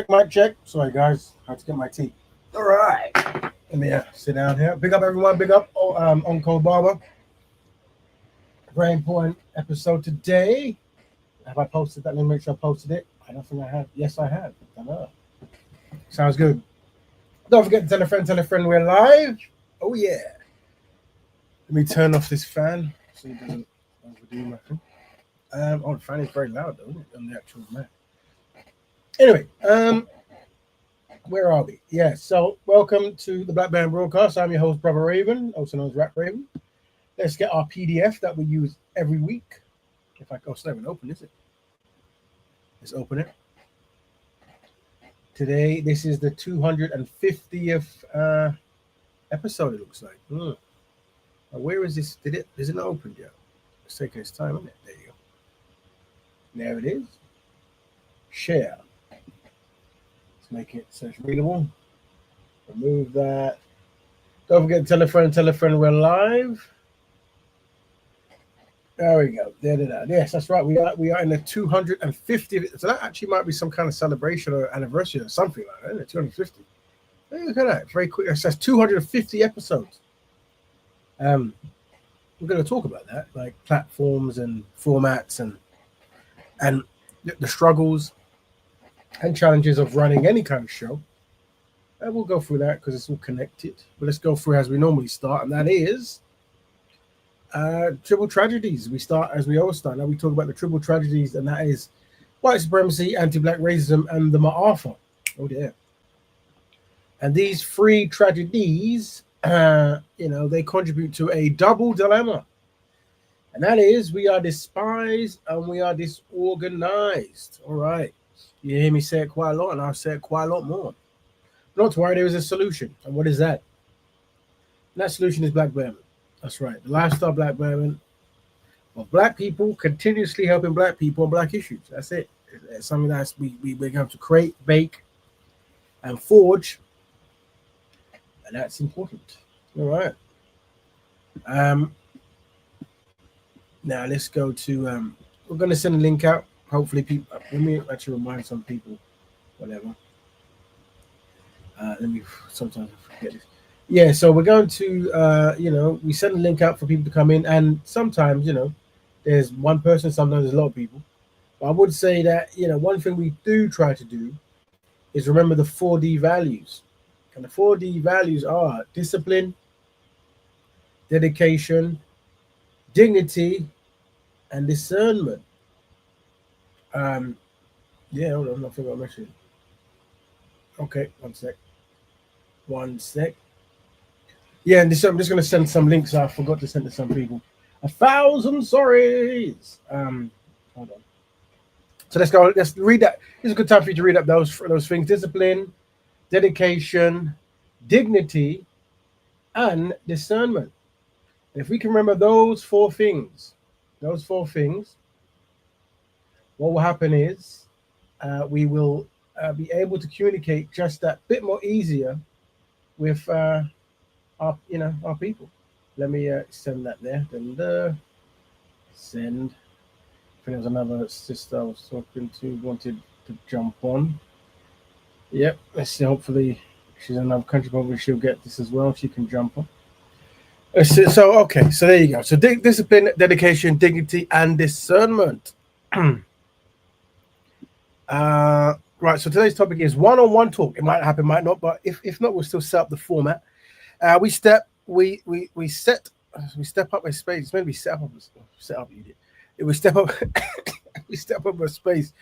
Mic check. Sorry, guys. I have to get my tea. All right. Let me sit down here. Big up, everyone. Big up, Uncle Barber. Very important episode today. Have I posted that? Let me make sure I posted it. I don't think I have. Yes, I have. I know. Sounds good. Don't forget to tell a friend we're live. Oh, yeah. Let me turn off this fan so it doesn't overdo my thing. The fan is very loud, though, isn't it, on the actual Mac? Anyway, where are we? Yeah, so welcome to the Black Band Broadcast. I'm your host, Brother Raven, also known as Rap Raven. Let's get our PDF that we use every week. If I go, it's not even open, is it? Let's open it. Today, this is the 250th episode, it looks like. Now, where is this? Is it not opened yet? It's taking its time, isn't it? There you go. There it is. Share. Let's make it so it's readable. Remove that. Don't forget to tell a friend we're live. There we go. There. Yes, that's right. We are in the 250th. So that actually might be some kind of celebration or anniversary or something like that, isn't it? 250. Hey, look at that. Very quick. It says 250 episodes. We're going to talk about that, like platforms and formats and the struggles and challenges of running any kind of show. And we'll go through that because it's all connected. But let's go through as we normally start, and that is triple tragedies. We start as we always start. Now we talk about the triple tragedies, and that is white supremacy, anti-black racism, and the Ma'afa. Oh dear. And these three tragedies, they contribute to a double dilemma. And that is, we are despised and we are disorganized. All right. You hear me say it quite a lot, and I'll say it quite a lot more. Not to worry, there is a solution. And what is that? And that solution is Black Betterment. That's right. The lifestyle Black Betterment of Black people continuously helping Black people on Black issues. That's it. It's something that we're going to create, bake, and forge. And that's important. All right. Now let's go to. We're going to send a link out. Hopefully, people. Let me actually remind some people. Whatever. Let me. Sometimes I forget this. Yeah. So we're going to. We send a link out for people to come in, and sometimes there's one person. Sometimes there's a lot of people. But I would say that one thing we do try to do is remember the 4D values. And the 4D values are discipline, dedication, dignity, and discernment. Hold on, I forgot my shit. Okay, one sec. Yeah, and I'm just gonna send some links. I forgot to send to some people. 1,000 sorries. Hold on. So let's go. Let's read that. This is a good time for you to read up those things: discipline, dedication, dignity, and discernment. And if we can remember those four things, what will happen is we will be able to communicate just that bit more easier with our people. Let me send that there. Send. I think there was another sister I was talking to wanted to jump on. Yep, let's see. Hopefully, she's in another country. Probably she'll get this as well. She can jump on. So there you go. So discipline, dedication, dignity, and discernment. Right. So today's topic is one-on-one talk. It might happen, might not, but if not, we'll still set up the format. We step up a space. Maybe set up. You did. We step up. We step up a space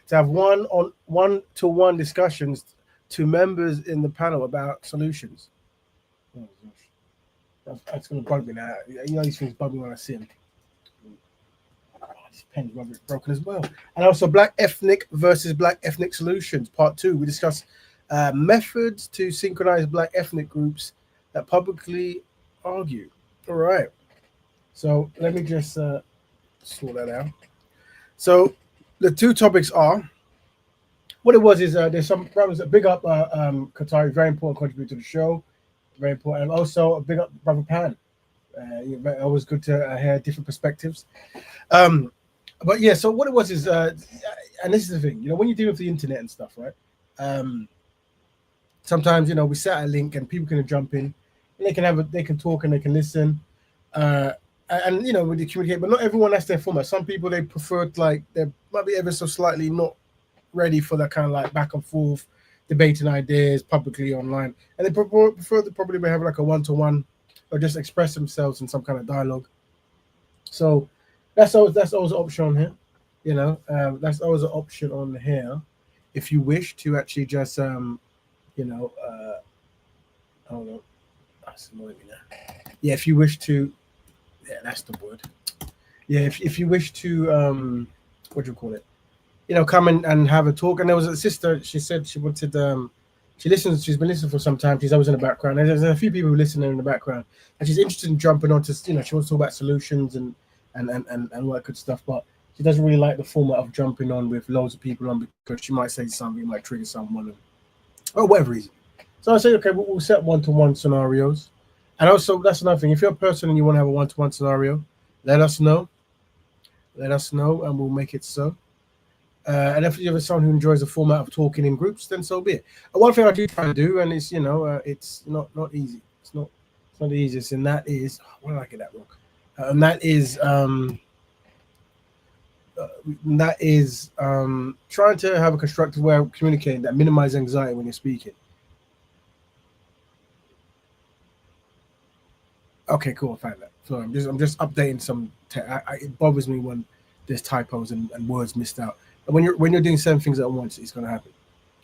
to have one-to-one discussions to members in the panel about solutions. Oh, gosh. That's going to bug me now. These things bug me when I see them. This pen's broken as well. And also Black Ethnic versus Black Ethnic Solutions, Part 2. We discuss methods to synchronize Black ethnic groups that publicly argue. All right. So let me just sort that out. So the two topics are, what it was is there's some brothers that big up Qatari, very important contributor to the show, very important, and also a big up Brother Pan. Always good to hear different perspectives. But yeah, so what it was is, and this is the thing, when you deal with the internet and stuff, right? Sometimes we set a link and people can jump in, and they can talk and they can listen, and when they communicate. But not everyone has their format. Some people they prefer they might be ever so slightly not ready for that kind of like back and forth debating ideas publicly online, and they prefer to probably have like a one-to-one or just express themselves in some kind of dialogue. So that's always an option on here, that's always an option on here if you wish to actually just hold on, that's annoying me now. Yeah, if you wish to, that's the word. Yeah, if you wish to what do you call it, come and have a talk. And there was a sister, she said she wanted she's been listening for some time. She's always in the background. And there's a few people listening in the background, and she's interested in jumping on to, she wants to talk about solutions and all that good stuff. But she doesn't really like the format of jumping on with loads of people on, because she might say something, might trigger someone, or whatever reason. So I say, okay, we'll set one-to-one scenarios. And also, that's another thing. If you're a person and you want to have a one-to-one scenario, let us know. Let us know, and we'll make it so. And if you're someone who enjoys the format of talking in groups, then so be it. One thing I do try to do, and it's it's not easy. It's not the easiest, and that is, why did I get that wrong? And that is trying to have a constructive way of communicating that minimize anxiety when you're speaking. Okay, cool. I found that. So I'm just updating some. It bothers me when there's typos and words missed out. And when you're doing 7 things at once, it's going to happen.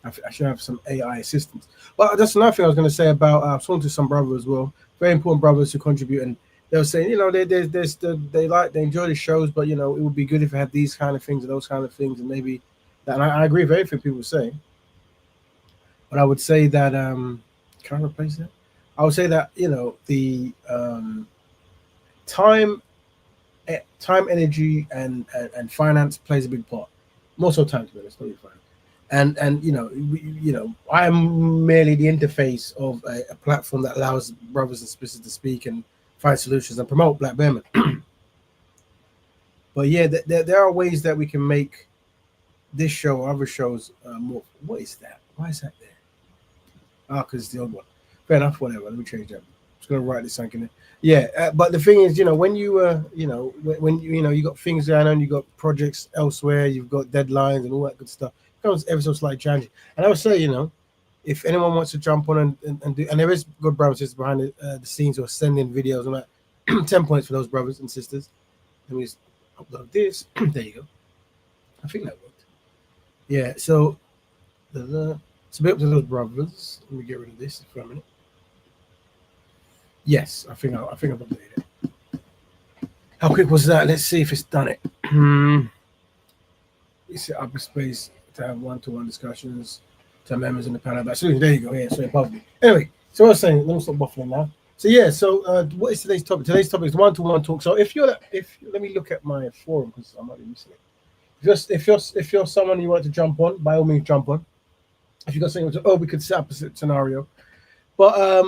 I should have some AI assistance. But that's another thing I was going to say about. I was talking to some brothers as well, very important brothers who contribute, and they were saying, they enjoy the shows, but it would be good if it had these kind of things and those kind of things, and maybe that. And I agree with everything people say. But I would say that can I replace that? I would say that the time, energy, and finance plays a big part. Most of the time, to be honest, not your finance. And I am merely the interface of a platform that allows brothers and sisters to speak and find solutions and promote Black Betterment. But yeah, there are ways that we can make this show or other shows more. What is that? Why is that there? Because it's the old one. Fair enough, whatever. Let me change that. I'm just gonna write this something in. Yeah, but the thing is, when you when you got things going on, you got projects elsewhere, you've got deadlines and all that good stuff. It becomes ever so slightly challenging. And I would say, if anyone wants to jump on and do, and there is good brothers and sisters behind the scenes who are sending videos and that, 10 points for those brothers and sisters. Let me just upload this. There you go. I think that worked. Yeah. So it's a bit up to those brothers. Let me get rid of this for a minute. Yes, I think I've updated it. How quick was that? Let's see if it's done it. You set up a space to have one-to-one discussions to members in the panel. Absolutely, there you go. Yeah, so above me. Anyway, so I was saying, let me stop waffling now. So yeah, so what is today's topic? Today's topic is one-to-one talk. So if let me look at my forum, because I might be missing it. If you're someone you want to jump on, by all means jump on. If you got something we could set up a scenario, but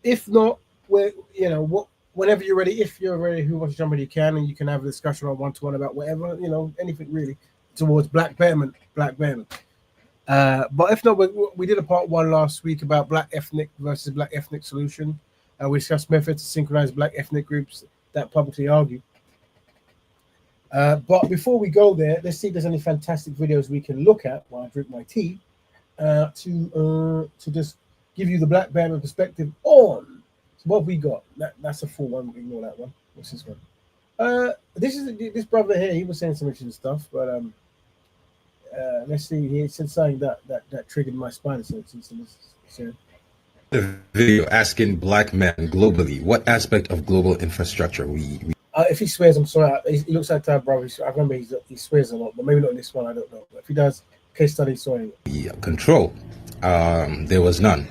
if not, whenever you're ready, if you're ready, who wants to jump in, you can, and you can have a discussion on one-to-one about whatever, anything really towards Black Betterment. But if not, we did a part 1 last week about Black ethnic versus Black ethnic solution. We discussed methods to synchronize Black ethnic groups that publicly argue. But before we go there, let's see if there's any fantastic videos we can look at while I drink my tea to just give you the Black Betterment perspective on. So what have we got? That's a full one. We ignore that one. What's this one? This brother here. He was saying some interesting stuff, but let's see. He said something that triggered my spine. So the video asking Black men globally what aspect of global infrastructure we If he swears, I'm sorry. He looks like that, bro. I remember he swears a lot, but maybe not in this one. I don't know. But if he does, case study, sorry. Yeah, control. There was none.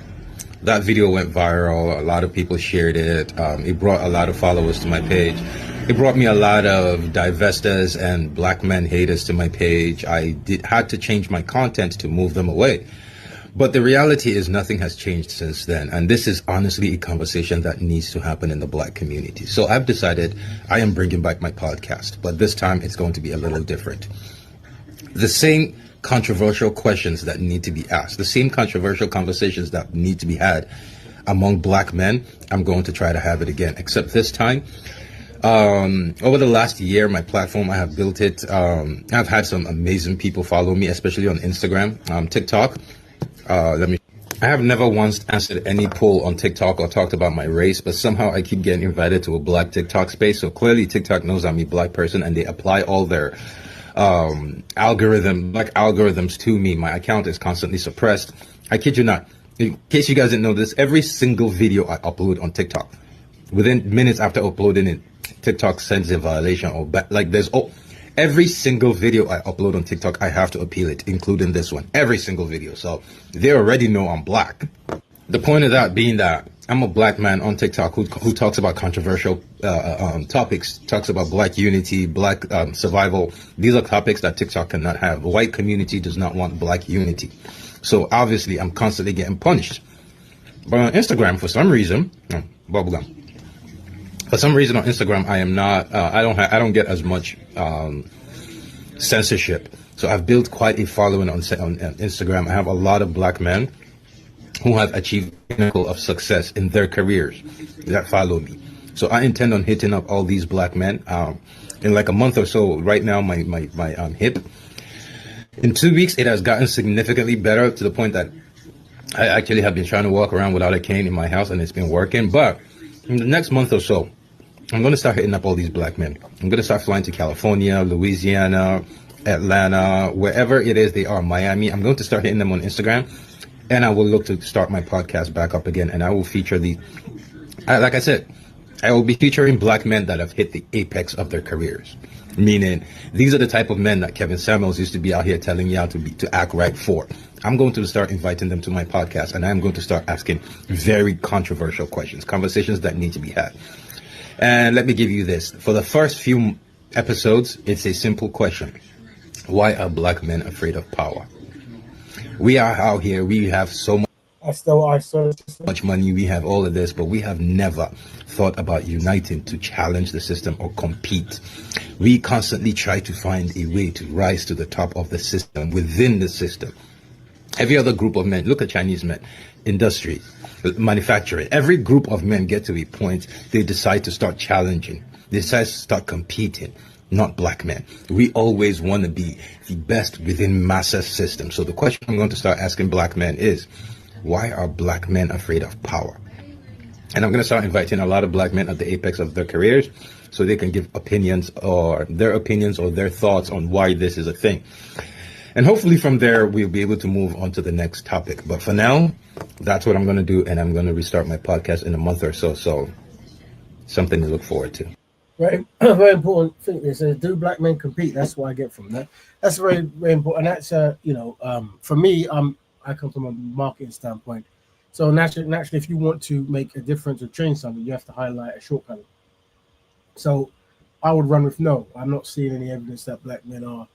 That video went viral. A lot of people shared it. It brought a lot of followers to my page. It brought me a lot of divestors and black men haters to my page. I had to change my content to move them away. But the reality is nothing has changed since then. And this is honestly a conversation that needs to happen in the black community. So I've decided I am bringing back my podcast, but this time it's going to be a little different. The same controversial questions that need to be asked, the same controversial conversations that need to be had among black men, I'm going to try to have it again, except this time. Over the last year, my platform, I have built it. I've had some amazing people follow me, especially on Instagram, TikTok. I have never once answered any poll on TikTok or talked about my race, but somehow I keep getting invited to a black TikTok space. So clearly TikTok knows I'm a black person and they apply all their algorithms to me. My account is constantly suppressed. I kid you not. In case you guys didn't know this, every single video I upload on TikTok, within minutes after uploading it, TikTok sends a violation or every single video I upload on TikTok, I have to appeal it, including this one. Every single video. So they already know I'm black. The point of that being that I'm a black man on TikTok who talks about controversial topics, talks about black unity, black survival. These are topics that TikTok cannot have. The white community does not want black unity. So obviously I'm constantly getting punished. But on Instagram, for some reason, bubblegum. For some reason on Instagram, I am not, I don't get as much censorship. So I've built quite a following on Instagram. I have a lot of black men who have achieved pinnacle of success in their careers that follow me. So I intend on hitting up all these black men in like a month or so. Right now, my hip, in 2 weeks, it has gotten significantly better to the point that I actually have been trying to walk around without a cane in my house and it's been working. But in the next month or so, I'm going to start hitting up all these black men. I'm going to start flying to California, Louisiana, Atlanta, wherever it is they are, Miami. I'm going to start hitting them on Instagram. And I will look to start my podcast back up again. And I will feature like I said, I will be featuring black men that have hit the apex of their careers. Meaning, these are the type of men that Kevin Samuels used to be out here telling y'all to act right for. I'm going to start inviting them to my podcast. And I'm going to start asking very controversial questions, conversations that need to be had. And let me give you this. For the first few episodes, it's a simple question. Why are black men afraid of power? We are out here. We have so much money. We have all of this, but we have never thought about uniting to challenge the system or compete. We constantly try to find a way to rise to the top of the system, within the system. Every other group of men, look at Chinese men, industry, manufacturing. Every group of men get to a point, they decide to start challenging. They decide to start competing. Not black men. We always want to be the best within massive systems. So the question I'm going to start asking black men is, why are black men afraid of power? And I'm going to start inviting a lot of black men at the apex of their careers so they can give opinions or their thoughts on why this is a thing. And hopefully from there, we'll be able to move on to the next topic. But for now, that's what I'm going to do. And I'm going to restart my podcast in a month or so. So something to look forward to. Very, very important thing. They say, do black men compete? That's what I get from that. That's very, very important. And that's, for me, I come from a marketing standpoint. So naturally, if you want to make a difference or change something, you have to highlight a shortcoming. So I would run with no. I'm not seeing any evidence that black men are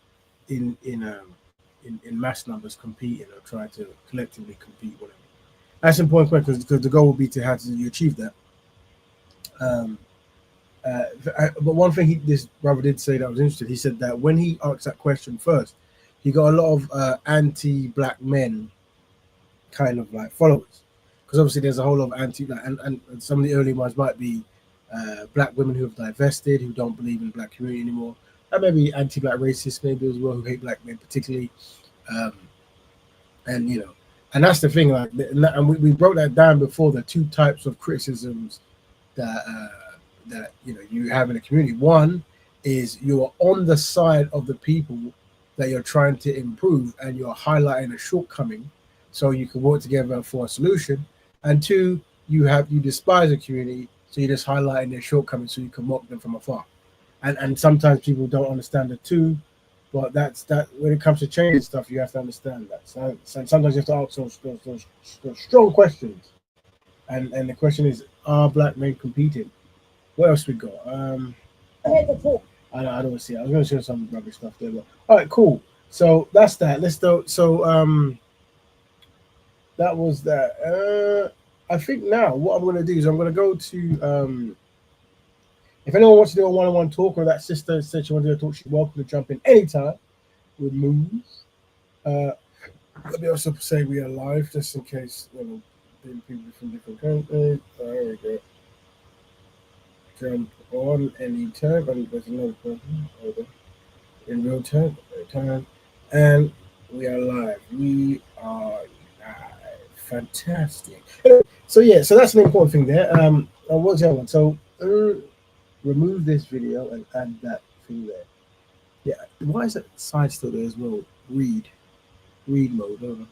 in mass numbers competing or trying to collectively compete, whatever. That's an important question because the goal would be to how do you achieve that. But one thing this brother did say that was interesting. He said that when he asked that question first, he got a lot of anti-black men kind of like followers, because obviously there's a whole lot of and some of the early ones might be black women who have divested, who don't believe in the black community anymore, and maybe anti-black racists maybe as well, who hate black men particularly, and that's the thing, like, and we broke that down before, the two types of criticisms that you have in a community. One is you're on the side of the people that you're trying to improve and you're highlighting a shortcoming so you can work together for a solution. And two, you despise a community, so you're just highlighting their shortcomings so you can mock them from afar. and sometimes people don't understand the two. But that's that when it comes to changing stuff, you have to understand that. So sometimes you have to ask those strong questions. And the question is, are black men competing? What else we got? I don't see it. I was going to show some rubbish stuff there, but all right, cool. So that's that. Let's do. So that was that. I think now what I'm going to do is I'm going to go to if anyone wants to do a one-on-one talk, or that sister said she wanted to talk, she's welcome to jump in anytime with moves. Let me also say we are live just in case people from different countries. There we go. Jump on anytime. And there's another person in real time. And we are live. We are live. Fantastic. So yeah, so that's an important thing there. What's the other one? So remove this video and add that thing there. Yeah, why is that side still there as well? Read mode.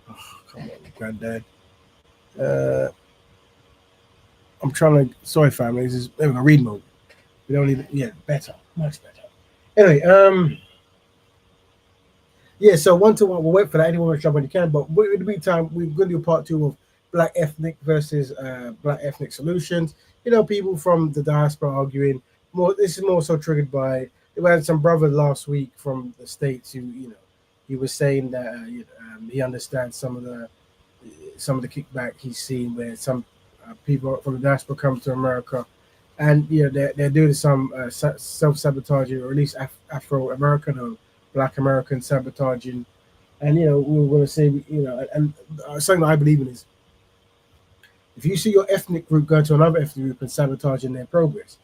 Oh, come on, granddad. I'm trying to. Sorry, family. This is there we go. Read mode. We don't need. Yeah, better, much better. Anyway, yeah. So 1 to 1. We'll wait for that. Anyone want to jump when you can. But in the meantime, we're going to do part 2 of Black ethnic versus Black ethnic solutions. People from the diaspora arguing. This is more so triggered by. We had some brother last week from the States who, he was saying that he understands some of the kickback he's seen where some people from the diaspora come to America, and they're doing some self-sabotaging, or at least Afro-American or Black American sabotaging, and we were going to say and something that I believe in is if you see your ethnic group go to another ethnic group and sabotaging their progress,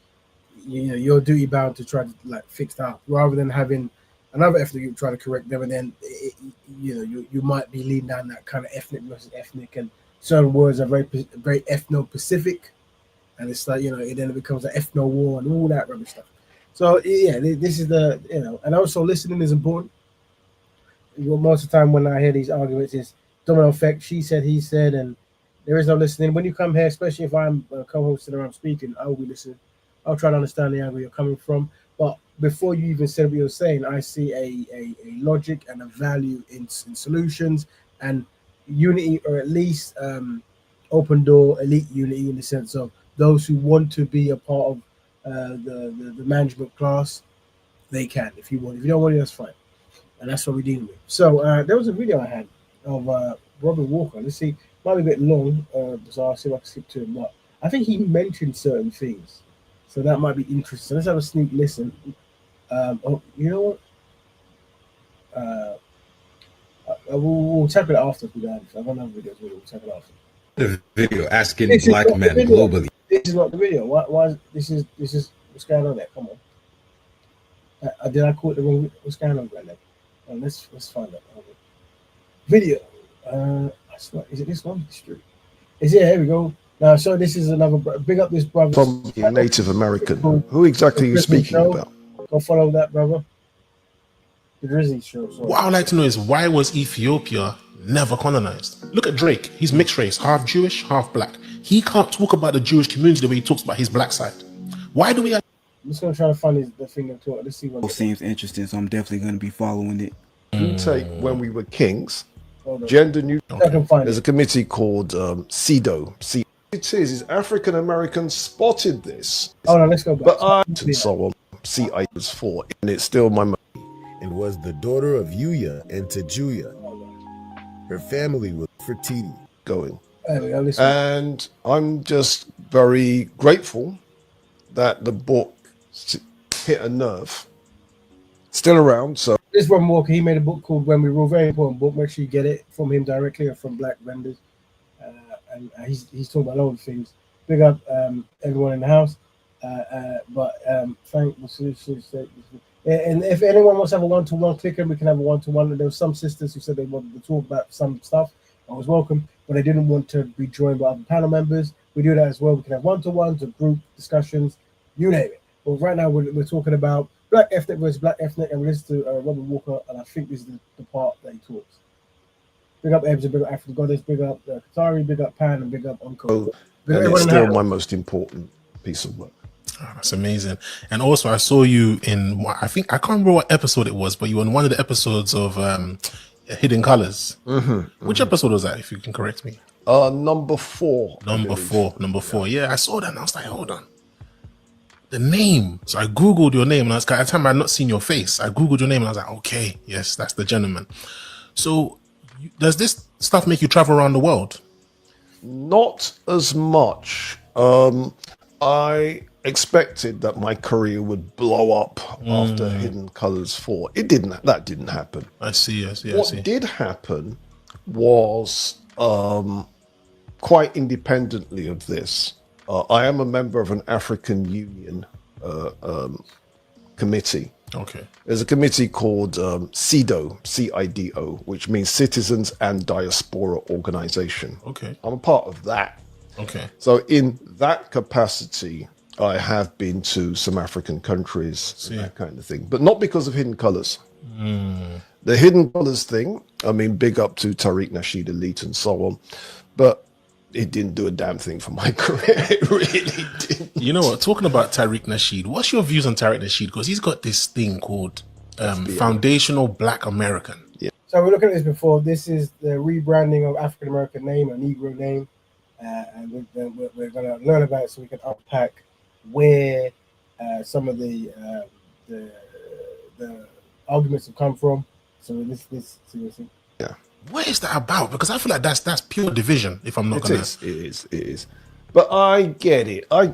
you're duty bound to try to fix that rather than having another ethnic group try to correct them, and then you might be leading down that kind of ethnic versus ethnic, and certain words are very ethno-Pacific, and it's like it then becomes an ethno war and all that rubbish stuff. So yeah, this is the and also listening is important. Most of the time when I hear these arguments, is domino effect. She said, he said, and there is no listening. When you come here, especially if I'm co-hosting or I'm speaking, I will be listening. I'll try to understand the angle you're coming from. But before you even said what you're saying, I see a logic and a value in solutions and unity, or at least open door elite unity, in the sense of those who want to be a part of the management class, they can. If you want, if you don't want it, that's fine. And that's what we're dealing with. So there was a video I had of Robert Walker. Let's see, might be a bit long, so I'll see if I can skip to it. But I think he mentioned certain things, so that might be interesting. Let's have a sneak listen. You know what? We'll tap it after we done. I don't have videos. We'll tap it after. The video asking black men globally. This is not the video. Why? This is what's going on there? Come on. Did I quote the wrong? What's going on right now? Let's find that video. Is it this one? Is it? Here we go. Now, so this is another. Big up this brother from Native American. Who exactly are you speaking about? Go follow that brother. The Drizzy show. Sorry. What I would like to know is, why was Ethiopia never colonized? Look at Drake. He's mixed race, half Jewish, half black. He can't talk about the Jewish community the way he talks about his black side. Why do we have... I'm just going to try to find the thing to talk. Let's see what... It seems interesting, so I'm definitely going to be following it. You take When We Were Kings, gender neutral. There's a committee called CEDO. It is African Americans spotted this. Oh no, let's go back. But I and so on. CI was 4, and it's still my mind. And was the daughter of Yuya and Tajuya. Her family was Fertiti. Going. And I'm just very grateful that the book hit a nerve. Still around, so. This Ron Walker, he made a book called When We Rule, very important book. Make sure you get it from him directly or from black vendors. And he's talking about a lot of things. Big up everyone in the house. Thank you. And if anyone wants to have a one-to-one, click and we can have a one-to-one. There were some sisters who said they wanted to talk about some stuff. I was welcome, but they didn't want to be joined by other panel members. We do that as well. We can have one-to-ones or group discussions, you name it. But right now we're talking about black ethnic versus black ethnic, and we listen to Robert Walker, and I think this is the part that he talks. Big up Ebs, big up African Goddess, big up Qatari, big up Pan, and big up Uncle. And it's still my most important piece of work. Oh, that's amazing. And also, I saw you in, I think, I can't remember what episode it was, but you were in one of the episodes of Hidden Colors. Which episode was that, if you can correct me? Number 4. Number four. Yeah, I saw that and I was like, hold on. The name. So I Googled your name and I was, at the time I had not seen your face. I Googled your name and I was like, okay, yes, that's the gentleman. So does this stuff make you travel around the world? Not as much. I expected that my career would blow up after Hidden Colors 4. It didn't. That didn't happen. I see. What did happen was quite independently of this. I am a member of an African Union committee. Okay. There's a committee called CIDO, C-I-D-O, which means Citizens and Diaspora Organization. Okay. I'm a part of that. Okay. So in that capacity, I have been to some African countries and that kind of thing, but not because of Hidden Colors. The Hidden Colors thing, I mean, big up to Tariq Nasheed Elite and so on, but it didn't do a damn thing for my career. It really didn't. You know what? Talking about Tariq Nasheed, what's your views on Tariq Nasheed? Because he's got this thing called Foundational Black American. Yeah. So we looked at this before. This is the rebranding of African American name, a Negro name, and we're going to learn about it so we can unpack where some of the arguments have come from. So this seriously. Yeah. What is that about? Because I feel like that's pure division. If I'm not gonna, it is. But I get it. I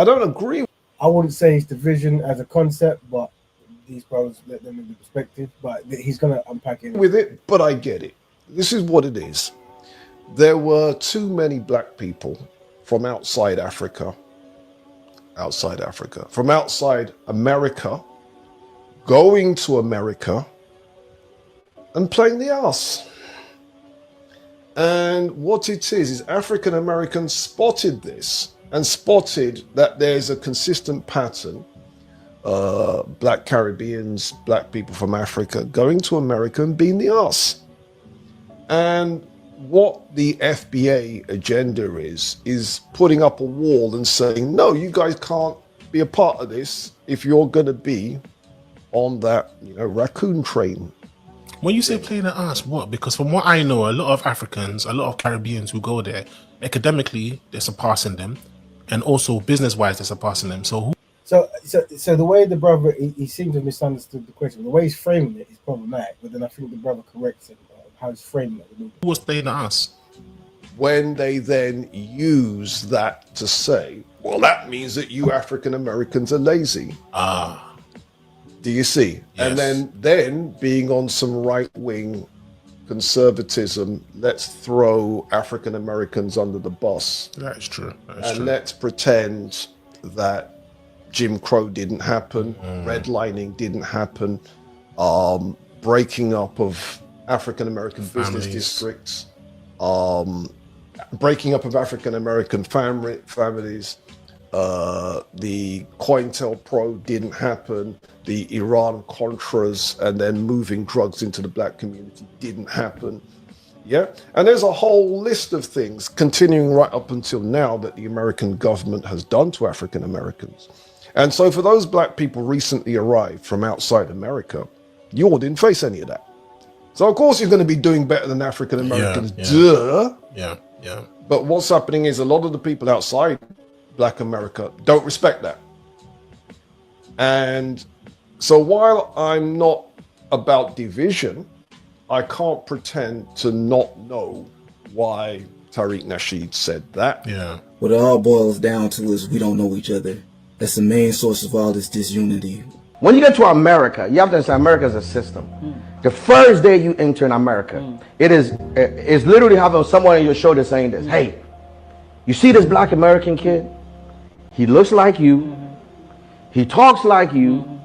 don't agree. I wouldn't say it's division as a concept, but these brothers let them in the perspective. But he's gonna unpack it with it. But I get it. This is what it is. There were too many black people from outside Africa, from outside America, going to America and playing the ass. And what it is African Americans spotted this and spotted that there's a consistent pattern. Black Caribbeans, black people from Africa going to America and being the ass. And what the FBA agenda is putting up a wall and saying, no, you guys can't be a part of this if you're going to be on that, raccoon train. When you say playing the ass, what? Because from what I know, a lot of Africans, a lot of Caribbeans who go there, academically, they're surpassing them. And also business-wise, they're surpassing them. So the way the brother, he seems to have misunderstood the question. The way he's framing it is problematic, but then I think the brother corrects him how he's framing it. Who was playing the ass? When they then use that to say, well, that means that you African Americans are lazy. Do you see? Yes. And then being on some right-wing conservatism, let's throw African Americans under the bus. That is true. Let's pretend that Jim Crow didn't happen, redlining didn't happen, breaking up of African American business districts, breaking up of African American families. The COINTELPRO didn't happen. The Iran Contras and then moving drugs into the black community didn't happen. Yeah. And there's a whole list of things continuing right up until now that the American government has done to African Americans. And so for those black people recently arrived from outside America, you all didn't face any of that. So of course you're going to be doing better than African Americans. Duh. Yeah. But what's happening is a lot of the people outside Black America don't respect that. And so while I'm not about division, I can't pretend to not know why Tariq Nasheed said that. Yeah. What it all boils down to is we don't know each other. That's the main source of all this disunity. When you get to America, you have to understand America is a system. The first day you enter in America, it's literally having someone on your shoulder saying this, hey, you see this black American kid? He looks like you. He talks like you.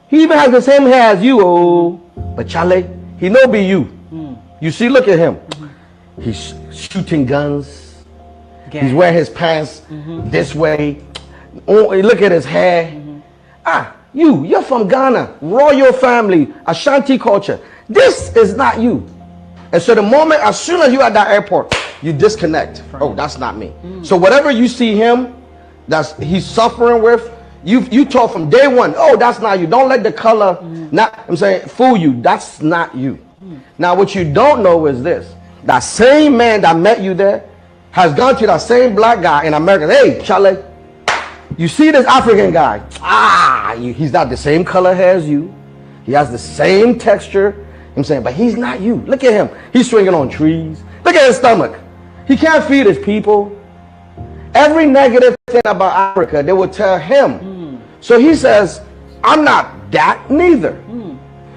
He even has the same hair as you, but Charlie, he no be you. You see, look at him. He's shooting guns. He's wearing his pants this way. Oh, look at his hair. You're from Ghana, royal family, Ashanti culture. This is not you. And so the moment, as soon as you're at that airport, you disconnect. Oh, that's not me. So whatever you see him, he's suffering with. You taught from day one, oh, that's not you. Don't let the color fool you. That's not you. Now what you don't know is this. That same man that met you there has gone to that same black guy in America. Hey, Charlie, you see this African guy? He's not the same color hair as you. He has the same texture. But he's not you. Look at him. He's swinging on trees. Look at his stomach. He can't feed his people. Every negative thing about Africa, they will tell him. So he says, I'm not that neither.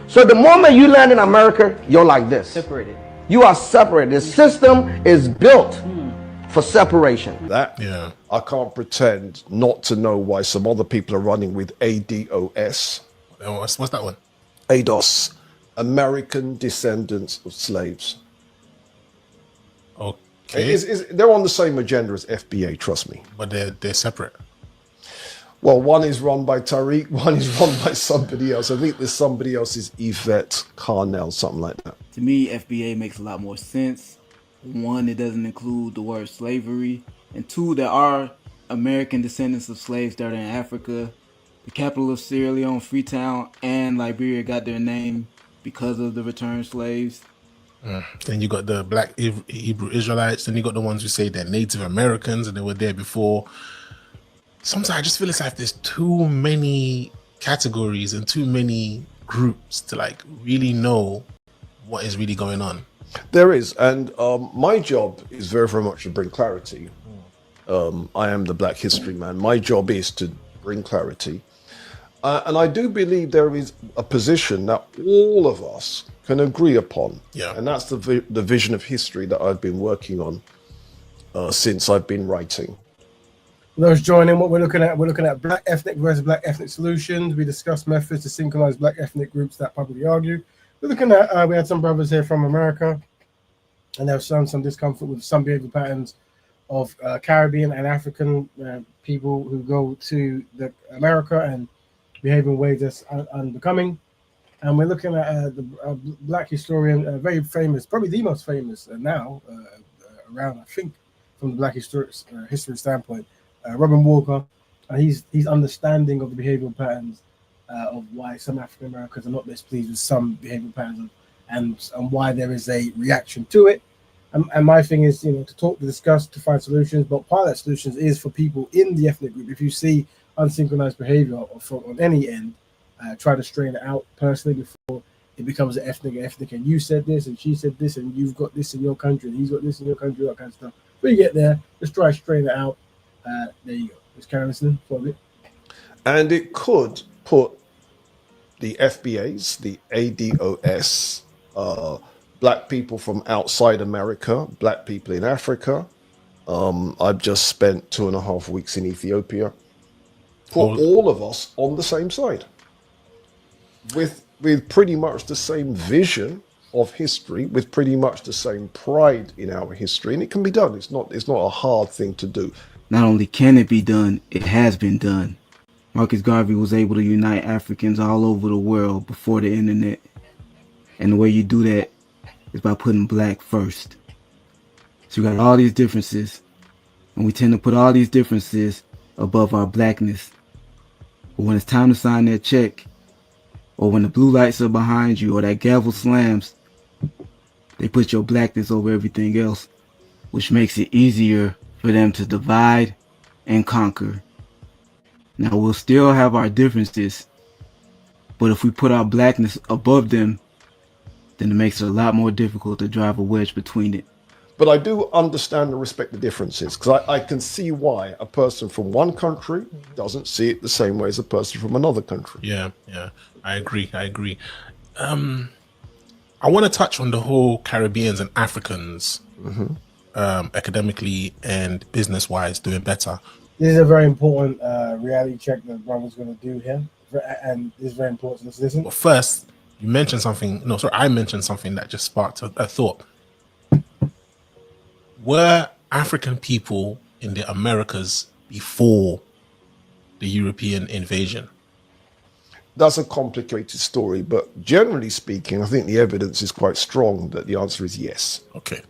So the moment you land in America, you're like this. Separated. You are separated. The system is built for separation. I can't pretend not to know why some other people are running with ADOS. What's that one? ADOS, American Descendants of Slaves. Okay. They're on the same agenda as FBA, trust me. But they're separate. Well, one is run by Tariq, one is run by somebody else. I think there's somebody else is Yvette Carnell, something like that. To me, FBA makes a lot more sense. One, it doesn't include the word slavery. And two, there are American descendants of slaves that are in Africa. The capital of Sierra Leone, Freetown, and Liberia got their name because of the returned slaves. Then you got the black Hebrew Israelites. Then you got the ones who say they're Native Americans and they were there before. Sometimes I just feel it's like there's too many categories and too many groups to like really know what is really going on. There is, and my job is very, very much to bring clarity. I am the Black History Man. My job is to bring clarity. And I do believe there is a position that all of us can agree upon. Yeah. And that's the vision of history that I've been working on since I've been writing. Those joining, what we're looking at black ethnic versus black ethnic solutions. We discussed methods to synchronize black ethnic groups that publicly argue. We're looking at, we had some brothers here from America, and they've shown some discomfort with some behavioral patterns of Caribbean and African people who go to America and behave in ways that's unbecoming. And we're looking at the black historian, very famous, probably the most famous now around, I think, from the black history standpoint, Robin Walker. He's understanding of the behavioral patterns of why some African Americans are not displeased with some behavioral patterns and why there is a reaction to it. And my thing is, to talk, to discuss, to find solutions. But part of that solutions is for people in the ethnic group. If you see unsynchronized behavior on any end, try to strain it out personally before it becomes an ethnic. And you said this, and she said this, and you've got this in your country, and he's got this in your country, that kind of stuff. When you get there, just try to strain it out. There you go. Just carry on listening for a bit. And it could put the FBAs, the ADOS, black people from outside America, black people in Africa. I've just spent 2.5 weeks in Ethiopia. Put all of us on the same side, with pretty much the same vision of history, with pretty much the same pride in our history, and it can be done. It's not a hard thing to do. Not only can it be done, it has been done. Marcus Garvey was able to unite Africans all over the world before the internet. And the way you do that is by putting black first. So you got all these differences, and we tend to put all these differences above our blackness. But when it's time to sign that check, or when the blue lights are behind you, or that gavel slams, they put your blackness over everything else, which makes it easier for them to divide and conquer. Now we'll still have our differences, but if we put our blackness above them, then it makes it a lot more difficult to drive a wedge between it. But I do understand and respect the differences, because I can see why a person from one country doesn't see it the same way as a person from another country. Yeah, I agree. I want to touch on the whole Caribbeans and Africans, academically and business-wise, doing better. This is a very important reality check that Brother's going to do here, and it's very important to listen. But first, I mentioned something that just sparked a thought. Were African people in the Americas before the European invasion? That's a complicated story, but generally speaking, I think the evidence is quite strong that the answer is yes. Okay.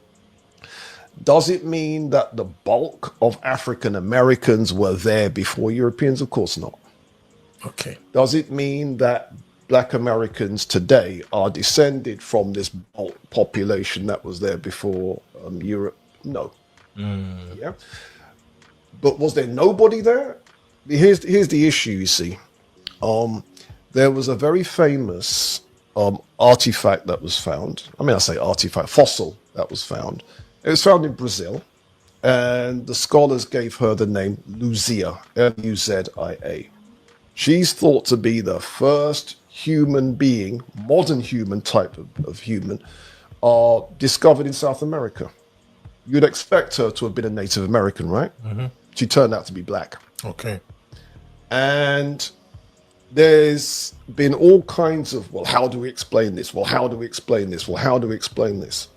Does it mean that the bulk of African Americans were there before Europeans? Of course not. Okay. Does it mean that Black Americans today are descended from this bulk population that was there before Europe? No. Yeah. But was there nobody there? Here's the issue, you see. There was a very famous artifact that was found. I mean, I say artifact, fossil that was found. It was found in Brazil, and the scholars gave her the name Luzia, Luzia. She's thought to be the first human being, modern human type of human, discovered in South America. You'd expect her to have been a Native American, right? She turned out to be black. Okay. And there's been all kinds of, well, how do we explain this? Well, how do we explain this? Well, how do we explain this?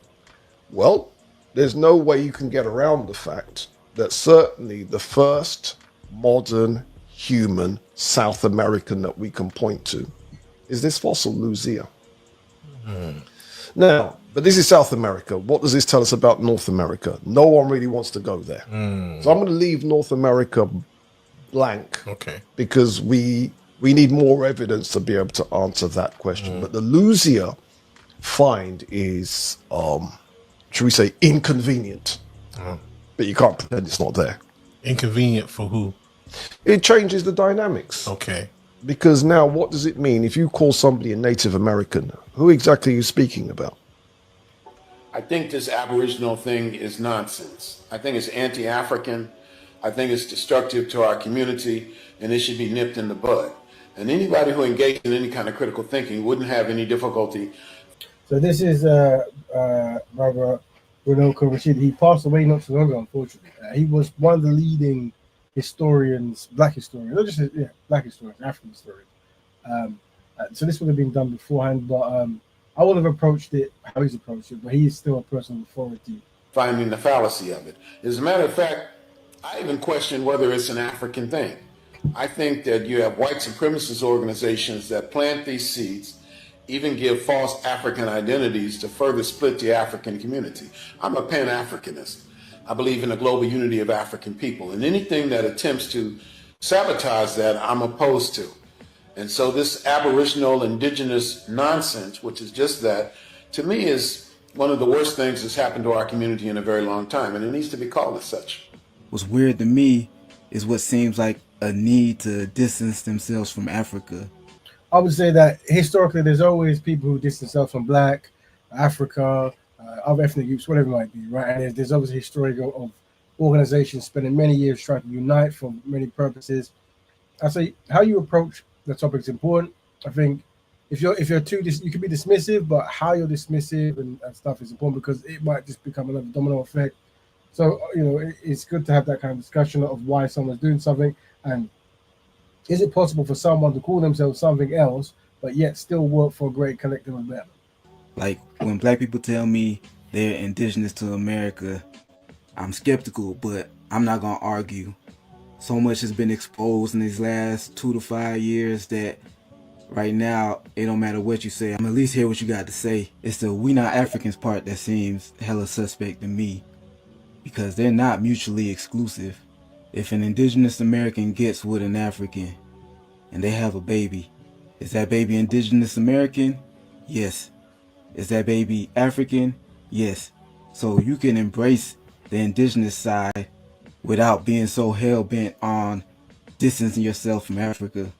Well, there's no way you can get around the fact that certainly the first modern human South American that we can point to is this fossil Luzia. Now, but this is South America. What does this tell us about North America? No one really wants to go there. So I'm going to leave North America blank. Okay. Because we need more evidence to be able to answer that question. But the Luzia find is, should we say, inconvenient. But you can't pretend it's not there. Inconvenient for who? It changes the dynamics. Okay. Because now what does it mean if you call somebody a Native American? Who exactly are you speaking about? I think this Aboriginal thing is nonsense. I think it's anti-African. I think it's destructive to our community, and it should be nipped in the bud. And anybody who engaged in any kind of critical thinking wouldn't have any difficulty. So this is Brother Runoko Rashid. He passed away not too long ago, unfortunately. He was one of the leading historians, black historians, not just black historians, African historians. So this would have been done beforehand, but I would have approached it how he's approached it, but he is still a person of authority. Finding the fallacy of it. As a matter of fact, I even question whether it's an African thing. I think that you have white supremacist organizations that plant these seeds, even give false African identities to further split the African community. I'm a Pan-Africanist. I believe in the global unity of African people, and anything that attempts to sabotage that, I'm opposed to. And so this Aboriginal indigenous nonsense, which is just that, to me is one of the worst things that's happened to our community in a very long time, and it needs to be called as such. What's weird to me is what seems like a need to distance themselves from Africa. I would say that historically there's always people who distance themselves from Black, Africa, other ethnic groups, whatever it might be, right? And there's obviously a history of organizations spending many years trying to unite for many purposes. I say how you approach the topic is important. I think if you're too, you can be dismissive, but how you're dismissive and stuff is important because it might just become another domino effect. So, it's good to have that kind of discussion of why someone's doing something, and is it possible for someone to call themselves something else, but yet still work for a great collective of them? Like when black people tell me they're indigenous to America, I'm skeptical, but I'm not gonna argue. So much has been exposed in these last 2 to 5 years that right now it don't matter what you say. I'm at least hear what you got to say. It's the we not Africans part that seems hella suspect to me, because they're not mutually exclusive. If an indigenous American gets with an African and they have a baby, is that baby indigenous American? Yes. Is that baby African? Yes. So you can embrace the indigenous side without being so hell-bent on distancing yourself from Africa.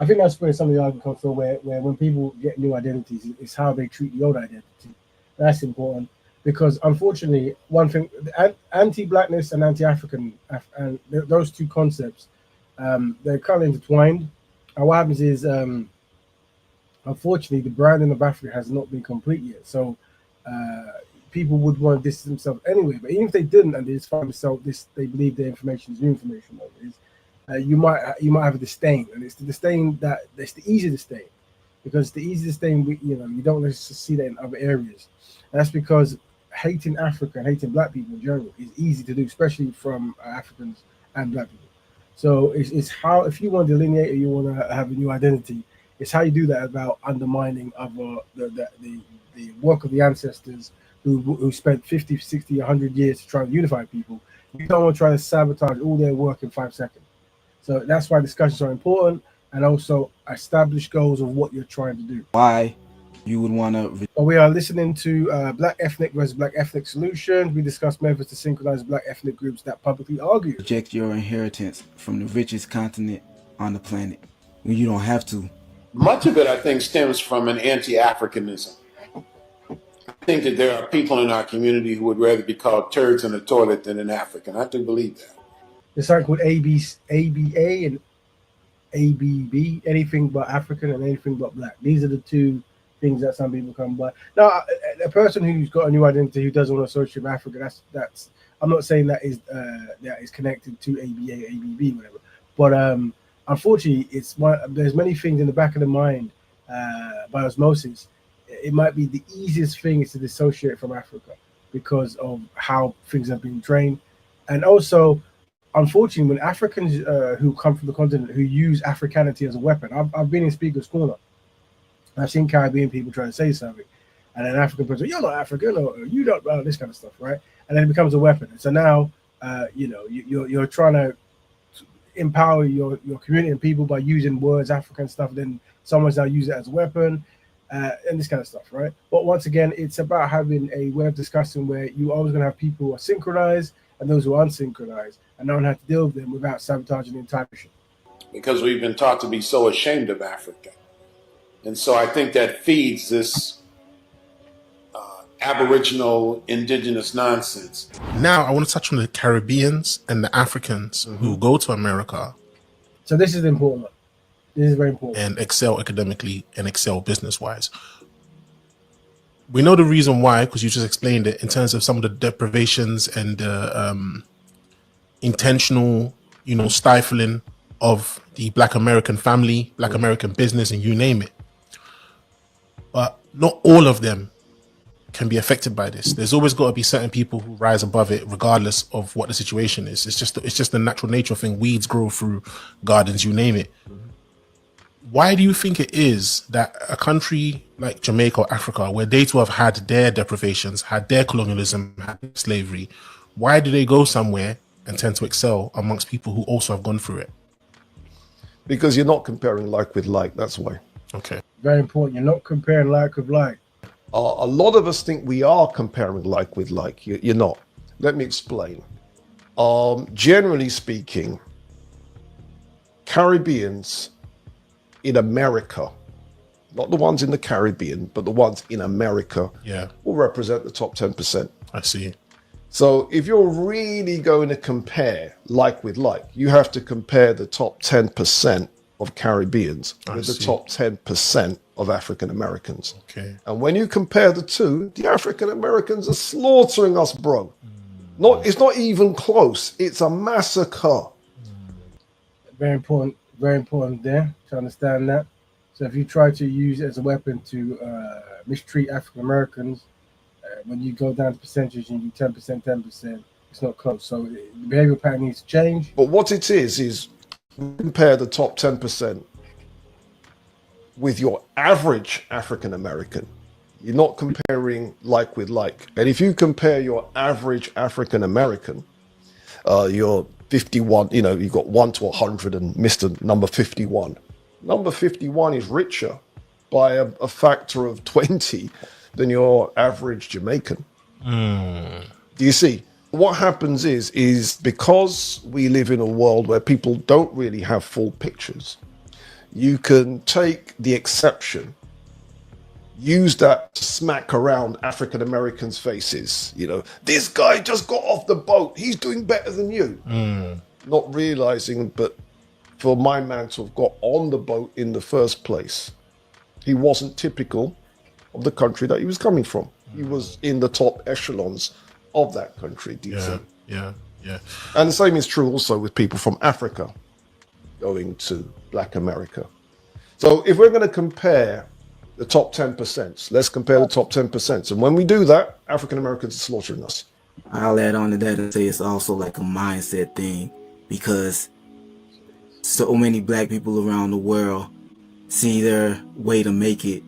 I think that's where some of the argument comes from, where when people get new identities, it's how they treat the old identity. That's important. Because unfortunately, one thing, anti-blackness and anti-African, and those two concepts, they're kind of intertwined. And what happens is, unfortunately, the branding of Africa has not been complete yet. So people would want to distance themselves anyway. But even if they didn't, and they just find themselves, they believe their information is new information, you might have a disdain, and it's the disdain that's the easy disdain, because the easy disdain, you don't necessarily see that in other areas. And that's because hating Africa and hating black people in general is easy to do, especially from Africans and black people. So it's how, if you want to delineate or you want to have a new identity, it's how you do that about undermining the work of the ancestors who spent 50, 60, 100 years to try to unify people. You don't want to try to sabotage all their work in 5 seconds. So that's why discussions are important, and also establish goals of what you're trying to do. Why you would want to But we are listening to Black Ethnic versus Black Ethnic Solutions. We discuss methods to synchronize Black ethnic groups that publicly argue. reject your inheritance from the richest continent on the planet when you don't have to. Much of it, I think, stems from an anti-Africanism. I think that there are people in our community who would rather be called turds in the toilet than an African. I do believe that. There's something called ABA and ABB, anything but African and anything but Black. These are the two things that some people come by. Now, a person who's got a new identity who doesn't want to associate with Africa, that's I'm not saying that is connected to ABA, ABB, whatever. But unfortunately, there's many things in the back of the mind by osmosis. It might be the easiest thing is to dissociate from Africa because of how things have been trained, and also, unfortunately, when Africans who come from the continent who use Africanity as a weapon, I've been in Speaker's Corner. I've seen Caribbean people trying to say something, and an African person, you're not African, or you don't, this kind of stuff, right? And then it becomes a weapon. And so now, you're trying to empower your community and people by using words, African stuff. Then someone's now use it as a weapon, and this kind of stuff, right? But once again, it's about having a way of discussing where you always going to have people who are synchronized and those who are unsynchronized, and knowing how to deal with them without sabotaging the entire mission. Because we've been taught to be so ashamed of Africa. And so I think that feeds this Aboriginal indigenous nonsense. Now I want to touch on the Caribbeans and the Africans who go to America. So this is the important one. This is very important. And excel academically and excel business-wise. We know the reason why, because you just explained it, in terms of some of the deprivations and the intentional, stifling of the Black American family, Black American business, and you name it. But not all of them can be affected by this. There's always got to be certain people who rise above it, regardless of what the situation is. It's just the natural nature thing. Weeds grow through gardens, you name it. Why do you think it is that a country like Jamaica or Africa, where they too have had their deprivations, had their colonialism, had their slavery, why do they go somewhere and tend to excel amongst people who also have gone through it? Because you're not comparing like with like, that's why. Okay. Very important. You're not comparing like with like. A lot of us think we are comparing like with like. You're not. Let me explain. Generally speaking, Caribbeans in America, not the ones in the Caribbean, but the ones in America, will represent the top 10%. I see. So if you're really going to compare like with like, you have to compare the top 10% of Caribbeans with the top 10% of African Americans. Okay. And when you compare the two, the African Americans are slaughtering us, bro. It's not even close. It's a massacre. Very important there to understand that. So if you try to use it as a weapon to mistreat African Americans, when you go down to percentage and you 10%, it's not close. So the behavioral pattern needs to change. But what it is compare the top 10% with your average African American. You're not comparing like with like. And if you compare your average African American, you're 51, you got 1 to 100 and Mr. number 51. Number 51 is richer by a factor of 20 than your average Jamaican. Do you see? What happens is because we live in a world where people don't really have full pictures, you can take the exception, use that to smack around African Americans' faces. This guy just got off the boat. He's doing better than you. Not realizing, but for my man to have got on the boat in the first place, he wasn't typical of the country that he was coming from. He was in the top echelons of that country. Do you see? Yeah. And the same is true also with people from Africa going to Black America. So if we're going to compare the top 10%, let's compare the top 10%. And when we do that, African Americans are slaughtering us. I'll add on to that and say it's also like a mindset thing, because so many Black people around the world see their way to make it.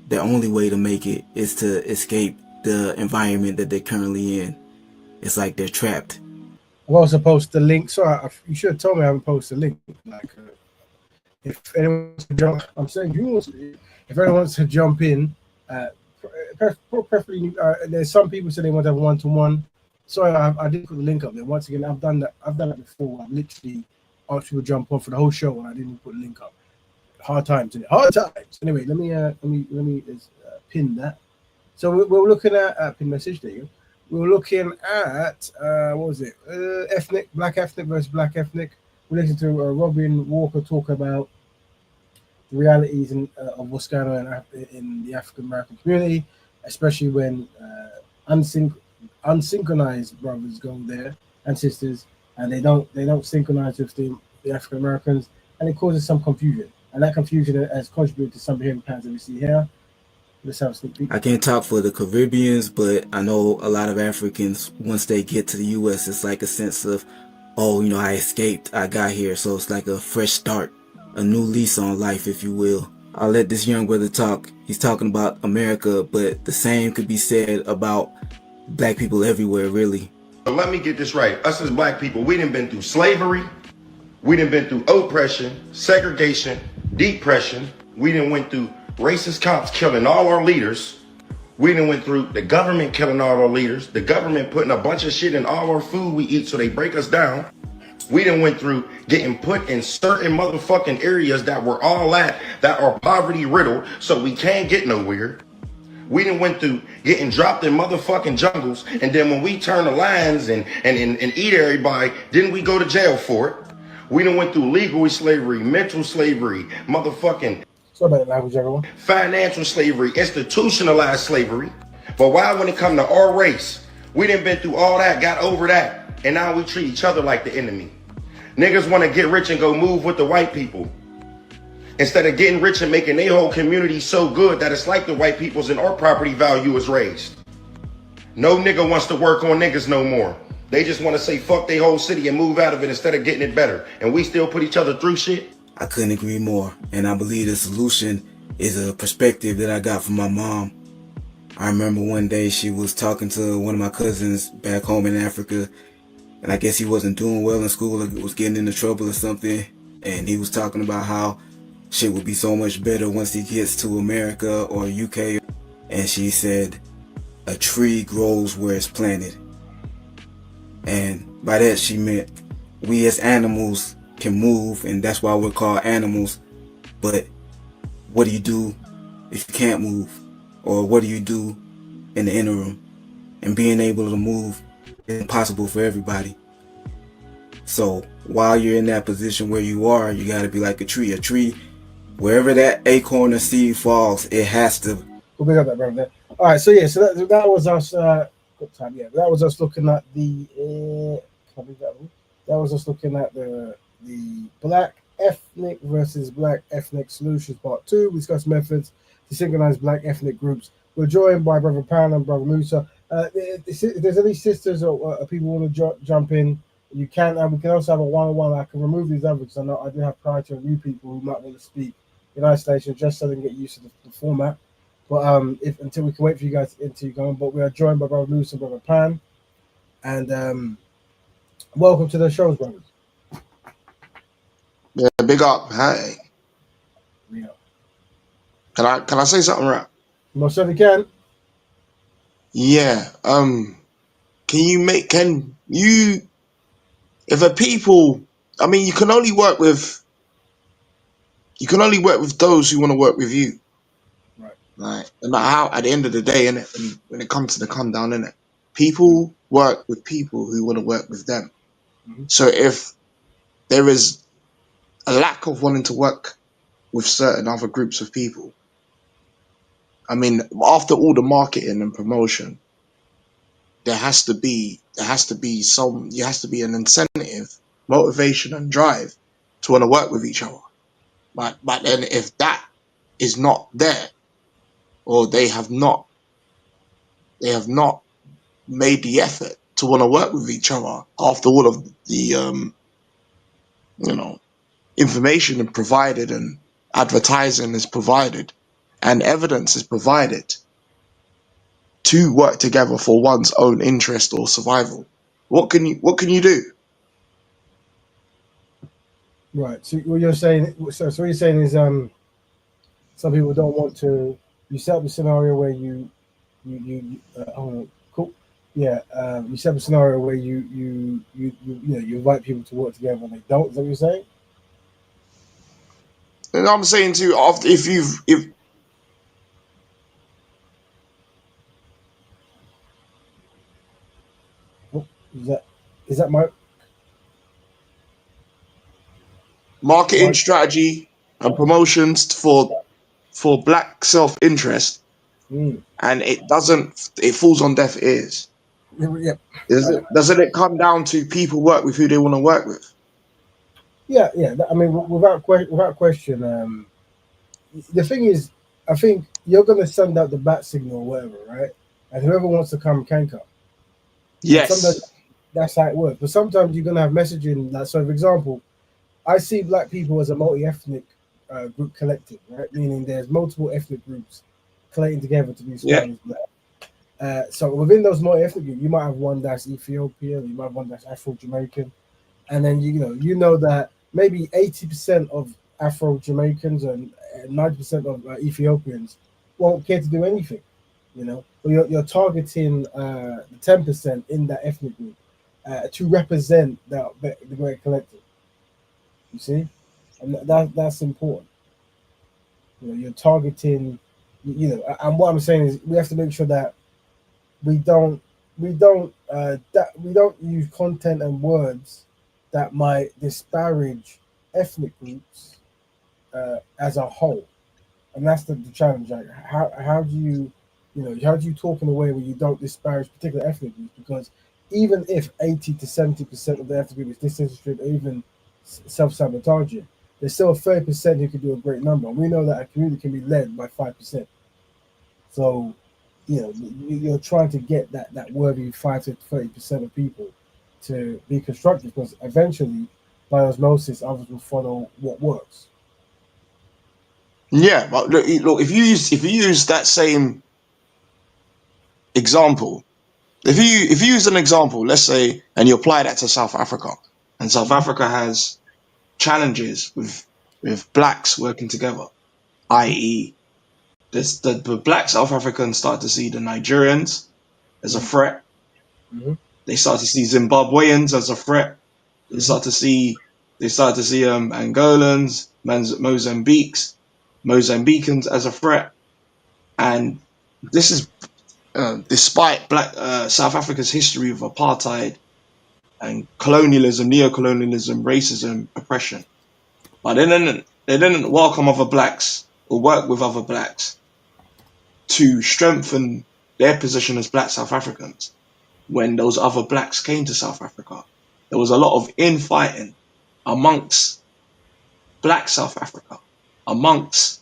Their only way to make it is to escape the environment that they're currently in. It's like they're trapped. I was supposed to link. Sorry, you should have told me I haven't posted a link. Like, if anyone wants to jump, I'm saying if anyone wants to jump in, preferably, there's some people say they want to have one-to-one. Sorry, I didn't put the link up there. Once again, I've done that before. I've literally asked people to jump on for the whole show, and I didn't put the link up. Hard times. Anyway, let me pin that. So we're looking at pin message there. We were looking at what was it? Black ethnic versus black ethnic. We listened to Robin Walker talk about the realities of what's going on in the African American community, especially when unsynchronized brothers go there and sisters, and they don't synchronize with the African Americans, and it causes some confusion. And that confusion has contributed to some behavior patterns that we see here. Let's have a sneak peek. I can't talk for the Caribbeans, but I know a lot of Africans, once they get to the U.S., it's like a sense of, oh, I escaped, I got here. So it's like a fresh start, a new lease on life, if you will. I'll let this young brother talk. He's talking about America, but the same could be said about black people everywhere, really. But let me get this right. Us as black people, we done been through slavery. We done been through oppression, segregation, depression. We done went through racist cops killing all our leaders. We done went through the government killing all our leaders. The government putting a bunch of shit in all our food we eat so they break us down. We done went through getting put in certain motherfucking areas that we're all at that are poverty riddled so we can't get nowhere. We done went through getting dropped in motherfucking jungles, and then when we turn the lines and eat everybody, didn't we go to jail for it? We done went through legal slavery, mental slavery, motherfucking financial slavery, institutionalized slavery. But why, when it come to our race, we done been through all that, got over that, and now we treat each other like the enemy. Niggas want to get rich and go move with the white people, instead of getting rich and making their whole community so good that it's like the white people's and our property value is raised. No nigga wants to work on niggas no more. They just want to say fuck their whole city and move out of it instead of getting it better. And we still put each other through shit. I couldn't agree more. And I believe the solution is a perspective that I got from my mom. I remember one day she was talking to one of my cousins back home in Africa, and I guess he wasn't doing well in school or was getting into trouble or something. And he was talking about how shit would be so much better once he gets to America or UK. And she said, a tree grows where it's planted. And by that she meant we as animals can move, and that's why we're called animals. But what do you do if you can't move? Or what do you do in the interim? And being able to move is impossible for everybody. So while you're in that position where you are, you gotta be like a tree. A tree, wherever that acorn or seed falls, it has to. We'll pick up that right there. All right, so yeah, so that was us. Good time, yeah. That was us looking at the. That was us looking at the black ethnic versus black ethnic solutions part 2. We discussed methods to synchronize black ethnic groups. We're joined by Brother Pan and Brother Musa. If there's any sisters or people who want to jump in, you can. We can also have a one-on-one. I can remove these others because I know I do have prior to new people who might want to speak in isolation just so they can get used to the format. But until we can wait for you guys until you go on. But we are joined by Brother Musa and Brother Pan. And welcome to the shows, brothers. Yeah, big up. Hey. Yeah. Can I say something, right? Most certainly can. Yeah. If a people, I mean, you can only work with those who want to work with you. Right. No matter how, at the end of the day, innit, when it comes to the come down, innit, people work with people who want to work with them. Mm-hmm. So if there is a lack of wanting to work with certain other groups of people, I mean, after all the marketing and promotion, there has to be an incentive, motivation, and drive to want to work with each other. But then if that is not there, or they have not made the effort to want to work with each other after all of the information is provided and advertising is provided and evidence is provided, to work together for one's own interest or survival. What can you do? Right. So what you're saying, so what you're saying is, some people don't want to. You set up a scenario where cool. Yeah. You set up a scenario where you invite people to work together and they don't. Is that what you're saying? And I'm saying to you, after if Oh, is that my marketing Mark? strategy and promotions for black self interest, Mm. and it falls on deaf ears. Yeah. Doesn't it come down to people work with who they want to work with? Yeah. Yeah. I mean, without question. The thing is, I think you're gonna send out the bat signal or whatever, right? And whoever wants to come can come. And sometimes Yes. that's how it works. But sometimes you're gonna have messaging. Like, so, for example, I see black people as a multi-ethnic group collective, right? Meaning there's multiple ethnic groups collating together to be Yeah. described as black. So within those multi-ethnic groups, you might have one that's Ethiopian, you might have one that's Afro-Jamaican, and then you know that maybe 80% of Afro-Jamaicans and 90% of Ethiopians won't care to do anything, but you're targeting the 10% in that ethnic group to represent the great collective. You see, and that's important. You're targeting, and what I'm saying is we have to make sure that we don't we don't use content and words that might disparage ethnic groups as a whole, and that's the challenge. Like, how do you talk in a way where you don't disparage particular ethnic groups? Because even if 80 to 70% of the ethnic group is disinterested or even self-sabotaging, there's still a 30% who could do a great number. And we know that a community can be led by 5%. So, you're trying to get that worthy 5 to 30% of people to be constructive, because eventually, by osmosis, others will follow what works. Yeah, but look, if you use that same example, if you use an example, let's say, and you apply that to South Africa, and South Africa has challenges with blacks working together, i.e., the black South Africans start to see the Nigerians as a Mhm. threat. Mhm. They start to see Zimbabweans as a threat. They Mhm. start to see Angolans, Mozambicans as a threat, and this is despite black South Africa's history of apartheid and colonialism, neo-colonialism, racism, oppression. But they didn't welcome other blacks or work with other blacks to strengthen their position as black South Africans. When those other blacks came to South Africa, there was a lot of infighting amongst black South Africa, amongst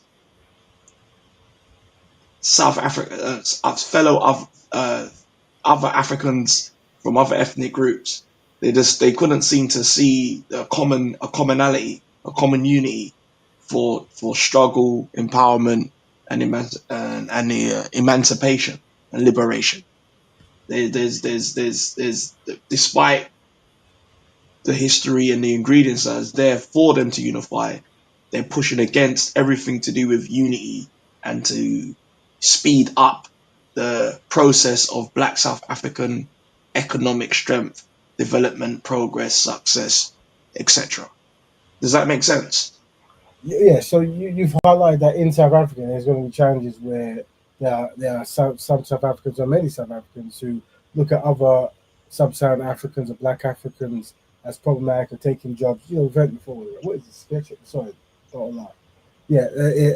South Africa, fellow other Africans from other ethnic groups. They couldn't seem to see a commonality, a common unity for struggle, empowerment, and the emancipation and liberation. There's despite the history and the ingredients that is there for them to unify, they're pushing against everything to do with unity and to speed up the process of black South African economic strength, development, progress, success, etc. Does that make sense? Yeah, so you've highlighted that in South Africa there's going to be challenges where there are some South Africans or many South Africans who look at other sub-Saharan Africans or Black Africans as problematic or taking jobs. Voting for what is this? Sorry, don't lie. Yeah,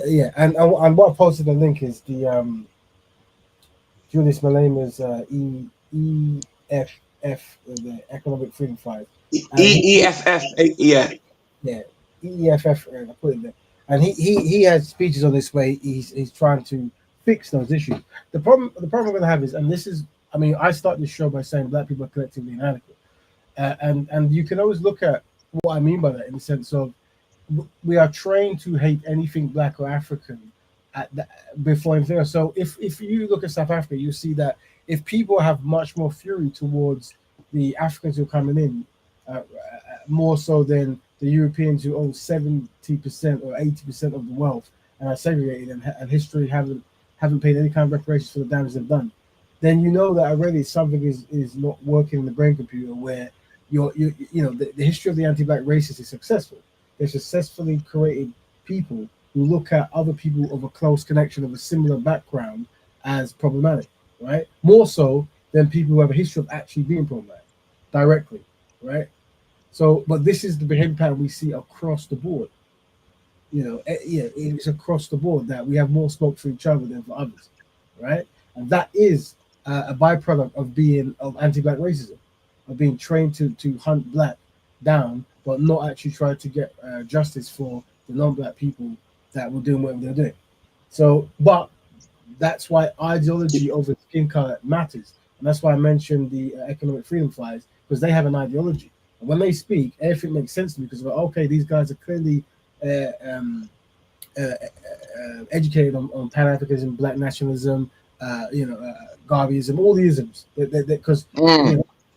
yeah, and what I posted the link is the Julius Malema's EFF, the Economic Freedom Fighters, and EEFF, yeah. yeah, EEFF, I put it there. And he has speeches on this way. He's trying to fix those issues. The problem we're gonna have is, and this is, I mean, I start this show by saying black people are collectively inadequate, and you can always look at what I mean by that in the sense of we are trained to hate anything black or African before anything else. So if you look at South Africa, you see that if people have much more fury towards the Africans who are coming in, more so than the Europeans who own 70% or 80% of the wealth and are segregated and history haven't paid any kind of reparations for the damage they've done, then you know that already something is not working in the brain computer where the history of the anti-black racists is successful. They successfully created people who look at other people of a close connection of a similar background as problematic, right? More so than people who have a history of actually being problematic directly, right? So, but this is the behavior pattern we see across the board. It's across the board that we have more smoke for each other than for others, right? And that is a byproduct of being of anti-black racism, of being trained to hunt black down, but not actually try to get justice for the non-black people that were doing whatever they're doing. So, but that's why ideology over skin color matters, and that's why I mentioned the economic freedom fighters, because they have an ideology. And when they speak, everything makes sense to me because okay, these guys are clearly educated on Pan-Africanism, Black nationalism, Garveyism, all the isms. Because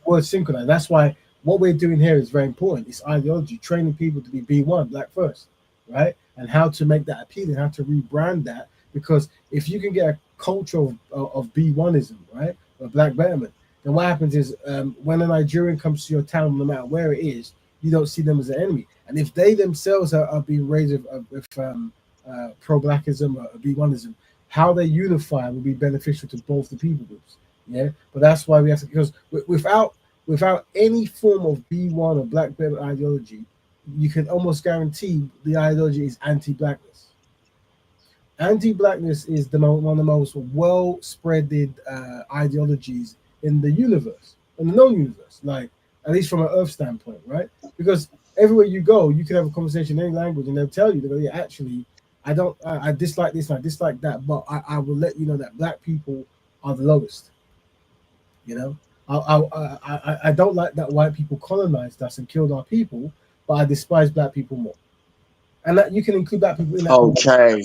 word synchronized. That's why what we're doing here is very important. It's ideology, training people to be B1, Black first, right? And how to make that appealing, how to rebrand that. Because if you can get a culture of B1ism, right, or Black Betterment, then what happens is when a Nigerian comes to your town, no matter where it is, you don't see them as an enemy. And if they themselves are being raised with pro-Blackism or B1ism, how they unify will be beneficial to both the people groups. Yeah, but that's why we have to, because without any form of B1 or Black Betterment ideology, you can almost guarantee the ideology is anti-blackness. Anti-blackness is one of the most well-spreaded ideologies in the universe, in the known universe, like at least from an Earth standpoint, right? Because everywhere you go, you can have a conversation in any language, and they'll tell you, yeah, actually, I dislike this and I dislike that, but I will let you know that Black people are the lowest. You know, I don't like that white people colonized us and killed our people, but I despise Black people more. And that you can include Black people in that. Okay.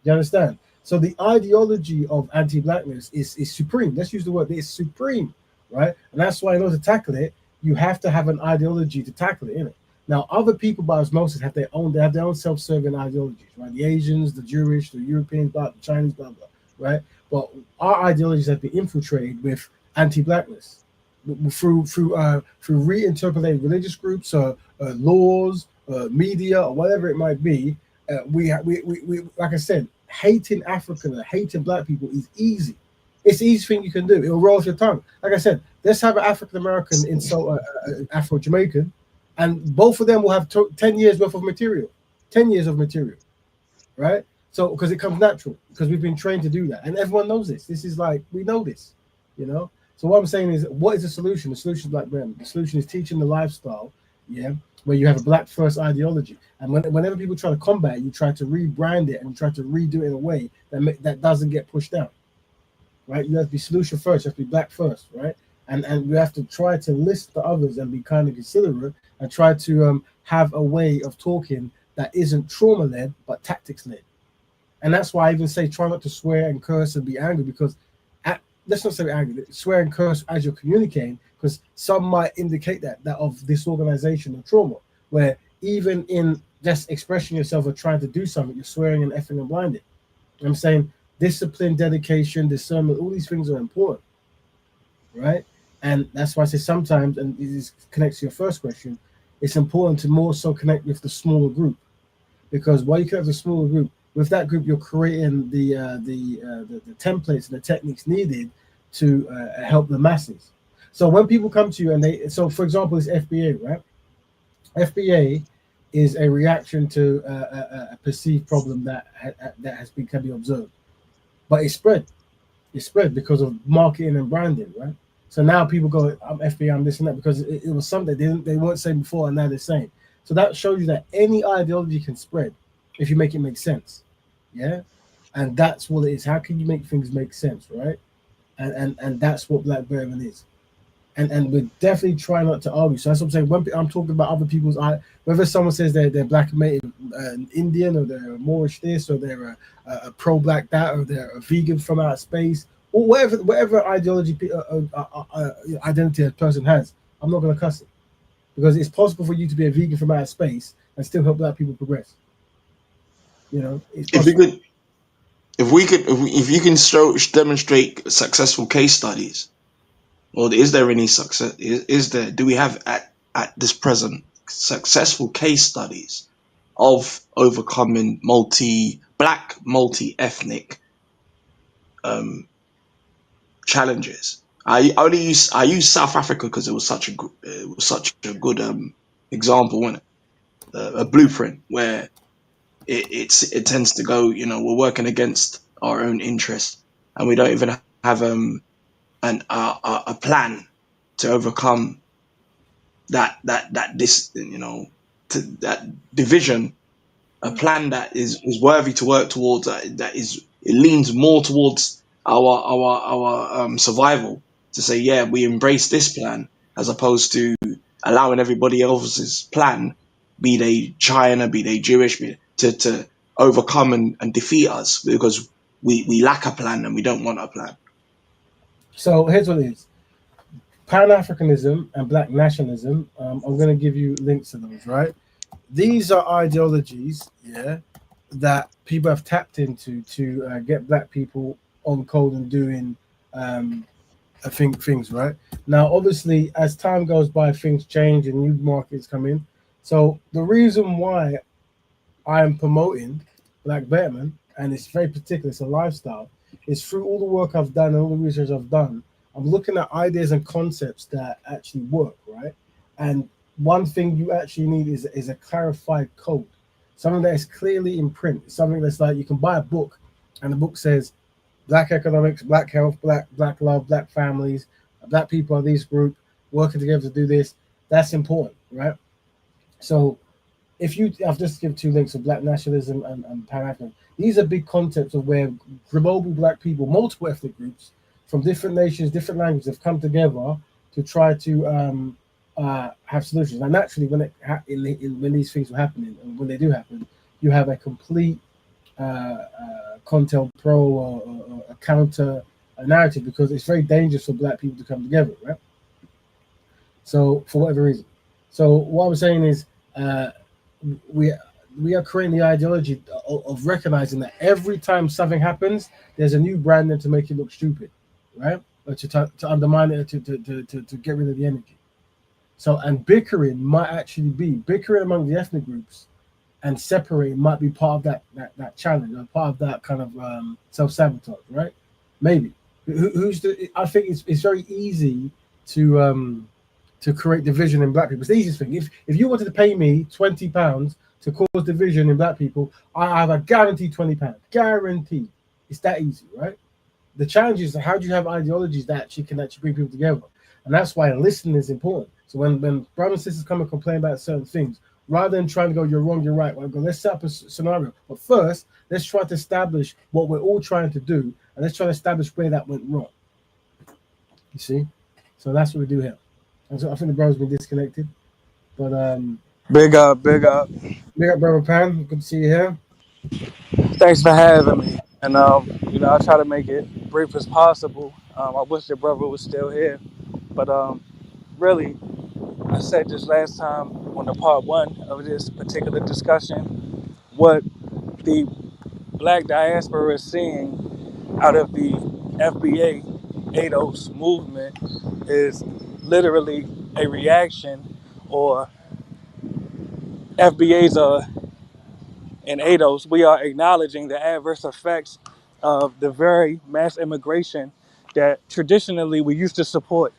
You understand? So the ideology of anti-blackness is supreme. Let's use the word. It's supreme, right? And that's why in order to tackle it, you have to have an ideology to tackle it, innit? Now, other people by osmosis have their own self-serving ideologies, right? The Asians, the Jewish, the Europeans, the Chinese, blah blah, right? But our ideologies have been infiltrated with anti-blackness through reinterpreting religious groups, laws, media, or whatever it might be. We like I said, hating African or hating Black people is easy. It's the easiest thing you can do. It'll roll off your tongue. Like I said, let's have an African American insult Afro Jamaican, and both of them will have 10 years worth of material, 10 years of material, right? So because it comes natural, because we've been trained to do that, and everyone knows this. This is like, we know this, you know. So what I'm saying is, what is the solution? The solution is Black Betterment. The solution is teaching the lifestyle, yeah, where you have a Black first ideology. And whenever people try to combat it, you try to rebrand it and you try to redo it in a way that doesn't get pushed down, right? You have to be solution first, you have to be Black first, right? And you have to try to list the others and be kind of considerate and try to have a way of talking that isn't trauma-led but tactics-led. And that's why I even say try not to swear and curse and be angry, because let's not say angry, swear and curse as you're communicating, because some might indicate that of disorganization or trauma, where even in just expressing yourself or trying to do something, you're swearing and effing and blinding. I'm saying discipline, dedication, discernment, all these things are important, right? And that's why I say sometimes, and this connects to your first question, it's important to more so connect with the smaller group, because while you connect with the smaller group, with that group, you're creating the templates and the techniques needed to help the masses. So when people come to you and so for example, this FBA, right? FBA is a reaction to a perceived problem that can be observed, but it spread. It spread because of marketing and branding, right? So now people go, I'm FBA, I'm this and that, because it was something they weren't saying before, and now they're saying. So that shows you that any ideology can spread if you make it make sense. Yeah, and that's what it is. How can you make things make sense, right? And that's what Black Betterment is. and we definitely try not to argue. So that's what I'm saying. When I'm talking about other people's, whether someone says they're black Indian, or they're a Moorish this, or they're a pro black that, or they're a vegan from outer space, or whatever ideology identity a person has, I'm not going to cuss it, because it's possible for you to be a vegan from outer space and still help black people progress. You know, it's If you possible. could, if you can demonstrate successful case studies, or is there any success? Is there? Do we have at this present successful case studies of overcoming multi-black, multi-ethnic challenges? I use South Africa because it was such a good example, wasn't it? A blueprint where it tends to go. You know, we're working against our own interests, and we don't even have a plan to overcome this, you know, to that division, a plan that is worthy to work towards, that is, it leans more towards our survival, to say, yeah, we embrace this plan, as opposed to allowing everybody else's plan, be they China, be they Jewish, to overcome and defeat us, because we lack a plan and we don't want a plan. So here's what it is. Pan Africanism and Black nationalism. I'm going to give you links to those. Right, these are ideologies, yeah, that people have tapped into to get Black people on code and doing, I think, things. Right now, obviously, as time goes by, things change and new markets come in. So the reason why I am promoting Black Betterment, and it's very particular, it's a lifestyle, is through all the work I've done and all the research I've done, I'm looking at ideas and concepts that actually work, right? And one thing you actually need is a clarified code, something that is clearly in print, something that's like you can buy a book, and the book says Black economics, Black health, Black love, Black families, Black people are these group working together to do this. That's important, right? So if you, I've just given two links of Black nationalism and Pan African. These are big concepts of where global Black people, multiple ethnic groups from different nations, different languages, have come together to try to have solutions. And naturally, when these things are happening, and when they do happen, you have a complete content pro or a counter narrative, because it's very dangerous for Black people to come together, right? So for whatever reason. So what I'm saying is, we we are creating the ideology of recognizing that every time something happens, there's a new branding to make it look stupid, right? Or to undermine it, to get rid of the energy. So, and bickering might actually be bickering among the ethnic groups, and separating might be part of that challenge, or part of that kind of self sabotage, right? Maybe. Who's the? I think it's very easy to create division in Black people. It's the easiest thing. If you wanted to pay me £20 to cause division in Black people, I have a guaranteed £20. Guaranteed. It's that easy, right? The challenge is, how do you have ideologies that actually can actually bring people together? And that's why listening is important. So when brothers and sisters come and complain about certain things, rather than trying to go, you're wrong, you're right, well, let's set up a scenario. But first, let's try to establish what we're all trying to do, and let's try to establish where that went wrong. You see? So that's what we do here. And so I think the brother's been disconnected. But Big up, big up. big up, brother Pan. Good to see you here. Thanks for having me. And I'll try to make it brief as possible. I wish your brother was still here, but really, I said this last time on the part one of this particular discussion, what the Black diaspora is seeing out of the FBA ADOS movement is literally a reaction, or FBA's in ADOS, we are acknowledging the adverse effects of the very mass immigration that traditionally we used to support.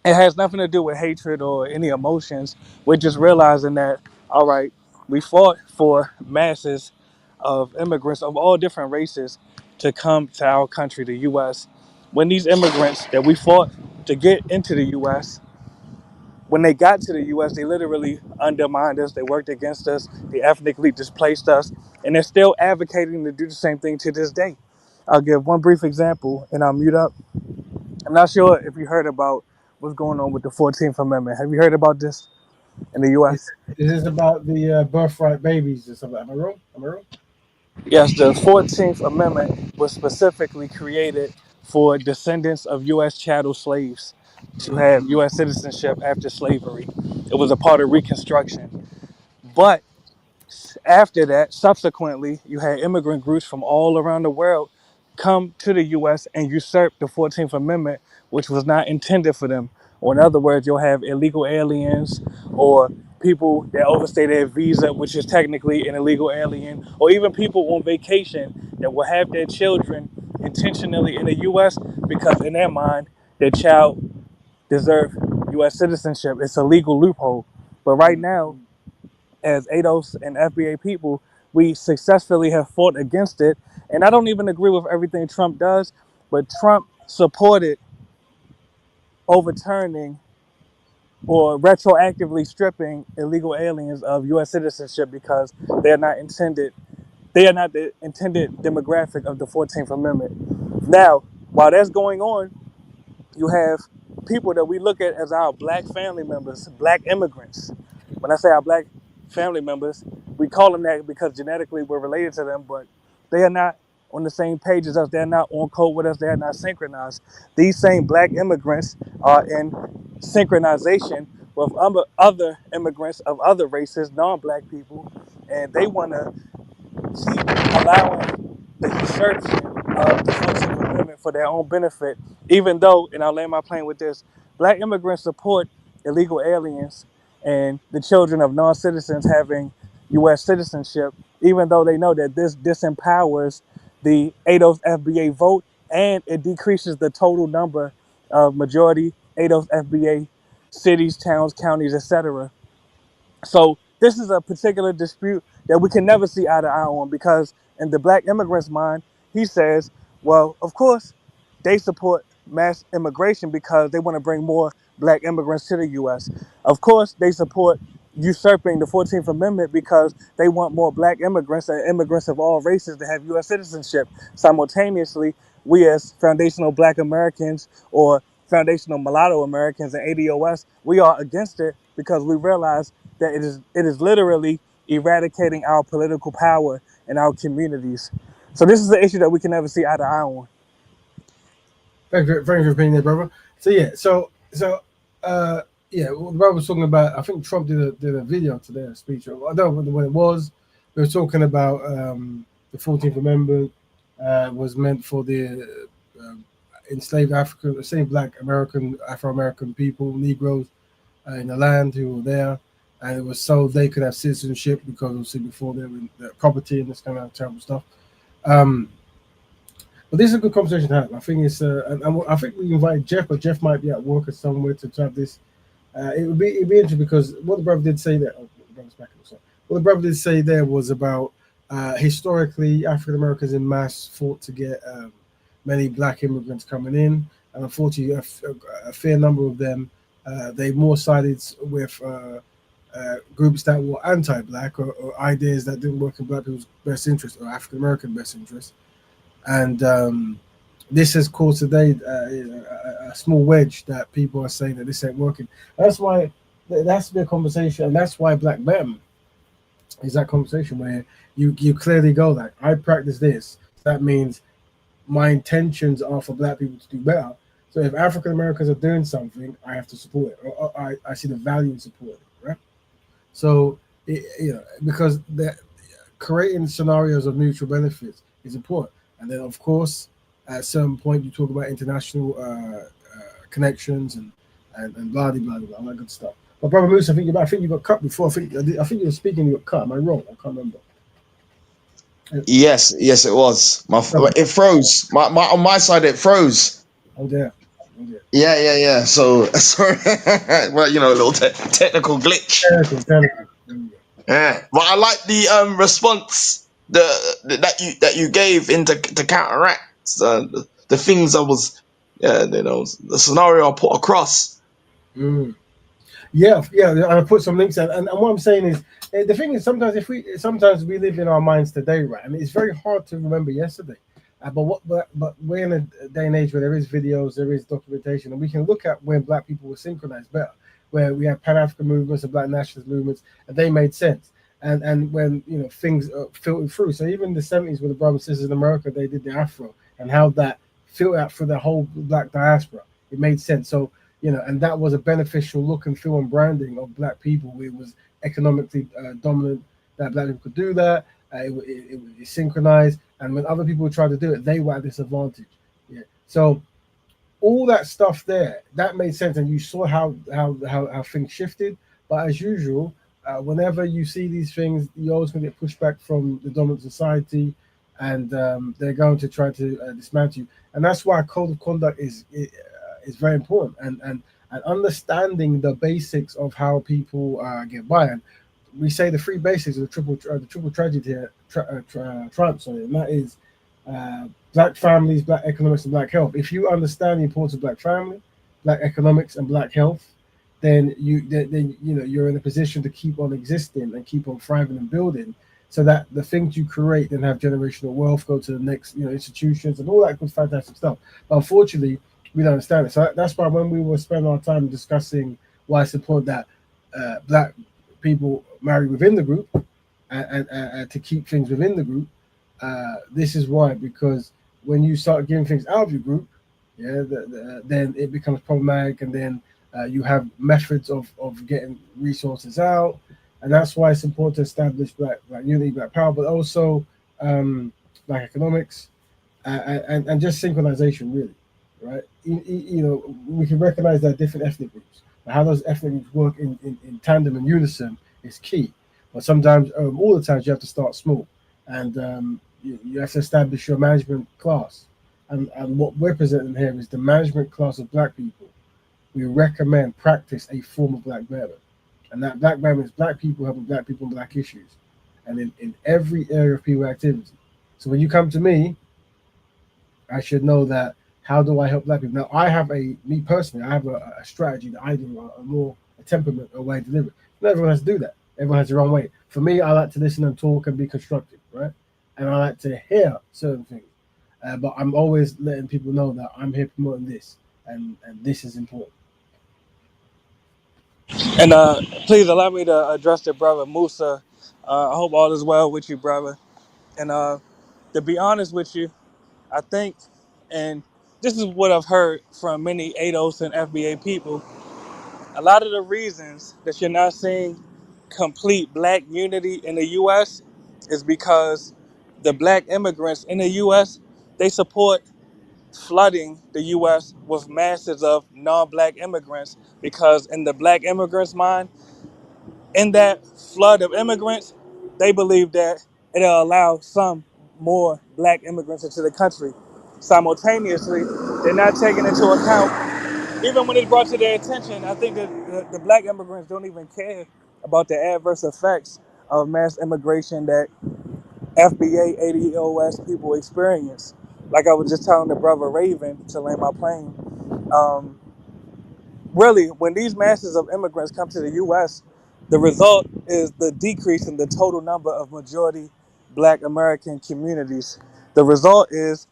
It has nothing to do with hatred or any emotions. We're just realizing that, all right, we fought for masses of immigrants of all different races to come to our country, the US. When these immigrants that we fought to get into the US, when they got to the US, they literally undermined us, they worked against us, they ethnically displaced us, and they're still advocating to do the same thing to this day. I'll give one brief example and I'll mute up. I'm not sure if you heard about what's going on with the 14th Amendment. Have you heard about this in the U.S.? Is this about the birthright babies or something? Am I wrong? Am I wrong? Yes, the 14th Amendment was specifically created for descendants of U.S. chattel slaves to have U.S. citizenship after slavery. It was a part of Reconstruction. But after that, subsequently, you had immigrant groups from all around the world come to the U.S. and usurp the 14th Amendment, which was not intended for them. Or in other words, you'll have illegal aliens or people that overstay their visa, which is technically an illegal alien, or even people on vacation that will have their children intentionally in the U.S. because in their mind, their child deserves U.S. citizenship. It's a legal loophole. But right now, as ADOS and FBA people, we successfully have fought against it. And I don't even agree with everything Trump does, but Trump supported overturning or retroactively stripping illegal aliens of U.S. citizenship because they are not intended. They are not the intended demographic of the 14th Amendment. Now, while that's going on, you have people that we look at as our black family members, black immigrants. When I say our black family members, we call them that because genetically we're related to them, but they are not on the same page as us. They're not on code with us. They're not synchronized. These same black immigrants are in synchronization with other immigrants of other races, non-black people, and they want to keep allowing the usurpation of the 14th Amendment for their own benefit, even though, and I'll land my plane with this, black immigrants support illegal aliens and the children of non-citizens having U.S. citizenship, even though they know that this disempowers the ADOS FBA vote and it decreases the total number of majority ADOS FBA cities, towns, counties, etc. So this is a particular dispute that we can never see eye to eye on because in the black immigrant's mind, he says, well, of course, they support mass immigration because they want to bring more black immigrants to the U.S. Of course, they support usurping the 14th Amendment because they want more black immigrants and immigrants of all races to have U.S. citizenship. Simultaneously, we as foundational black Americans or foundational mulatto Americans and ADOS, we are against it because we realize that it is literally eradicating our political power in our communities. So this is an issue that we can never see eye to eye on. Thanks for being there, brother. So yeah, yeah, what the brother was talking about. I think Trump did a video today, a speech. I don't know when it was. They were talking about the 14th Amendment was meant for the enslaved African, enslaved Black American, Afro-American people, Negroes in the land who were there, and it was so they could have citizenship because obviously before they were in property and this kind of terrible stuff. But this is a good conversation to have. I think it's, and I think we invited Jeff, but Jeff might be at work or somewhere to have this. It'd be interesting because what the brother did say there. Oh, the brother's back. What the brother did say there was about historically African Americans in mass fought to get many black immigrants coming in, and unfortunately, a fair number of them they more sided with groups that were anti-black or ideas that didn't work in black people's best interest or African American best interest. And this has caused today a small wedge that people are saying that this ain't working. That's why there has to be a conversation, and that's why Black Betterment is that conversation where you clearly go like, I practice this. That means my intentions are for black people to do better. So if African Americans are doing something, I have to support it, or I see the value in supporting it, right? So because creating scenarios of mutual benefits is important. And then, of course, at some point, you talk about international connections and blah, blah, blah, blah, all that good stuff. But Brother Moose, I think you got cut before. I think you were speaking, you got cut. Am I wrong? I can't remember. Yes, it was. It froze. On my side, it froze. Oh, dear. Yeah. So, sorry. Well, a little technical glitch. Technical. Yeah, but I like the response that you gave to counteract the things I was, the scenario I put across. Yeah. I put some links in, and what I'm saying is, the thing is, sometimes we live in our minds today, right? I mean, it's very hard to remember yesterday. But we're in a day and age where there is videos, there is documentation, and we can look at when black people were synchronized better, where we had Pan African movements and black nationalist movements, and they made sense. And when things filtered through, so even the 70s with the brothers and sisters in America, they did the Afro and how that filtered out for the whole black diaspora. It made sense. So and that was a beneficial look and feel and branding of black people. It was economically dominant that black people could do that. It synchronized, and when other people tried to do it, they were at disadvantage. Yeah. So all that stuff there, that made sense, and you saw how things shifted. But as usual, whenever you see these things, you always going to get pushback from the dominant society, and they're going to try to dismantle you. And that's why a code of conduct is very important, and understanding the basics of how people get by. And we say the three basics of the triple tragedy here, triumph, sorry, and that is black families, black economics, and black health. If you understand the importance of black family, black economics, and black health, then you're in a position to keep on existing and keep on thriving and building, so that the things you create then have generational wealth, go to the next institutions and all that good fantastic stuff. But unfortunately, we don't understand it. So that's why when we were spending our time discussing why it's important that black people marry within the group and to keep things within the group, this is why, because when you start giving things out of your group, then it becomes problematic, and then you have methods of getting resources out, and that's why it's important to establish black unity, black power, but also black economics and just synchronization, really, right? We can recognize that different ethnic groups, but how those ethnic groups work in tandem and unison is key. But sometimes, all the times, you have to start small, and you have to establish your management class. And what we're presenting here is the management class of black people. We recommend practice a form of black betterment, and that black betterment is black people helping black people in black issues, and in every area of people activity. So when you come to me, I should know that how do I help black people? Now I have me personally, I have a strategy that I do, a temperament, a way to deliver it. Not everyone has to do that. Everyone has their own way. For me, I like to listen and talk and be constructive, right? And I like to hear certain things. But I'm always letting people know that I'm here promoting this, and this is important. And please allow me to address the brother Musa. I hope all is well with you, brother. And to be honest with you, I think, and this is what I've heard from many ADOS and FBA people, a lot of the reasons that you're not seeing complete black unity in the U.S. is because the black immigrants in the U.S., they support flooding the U.S. with masses of non-black immigrants, because in the black immigrants' mind, in that flood of immigrants, they believe that it'll allow some more black immigrants into the country. Simultaneously, they're not taking into account, even when it's brought to their attention, I think that the black immigrants don't even care about the adverse effects of mass immigration that FBA, ADOS people experience. Like I was just telling the brother Raven to land my plane, um, really, when these masses of immigrants come to the U.S., the result is the decrease in the total number of majority black American communities. The result is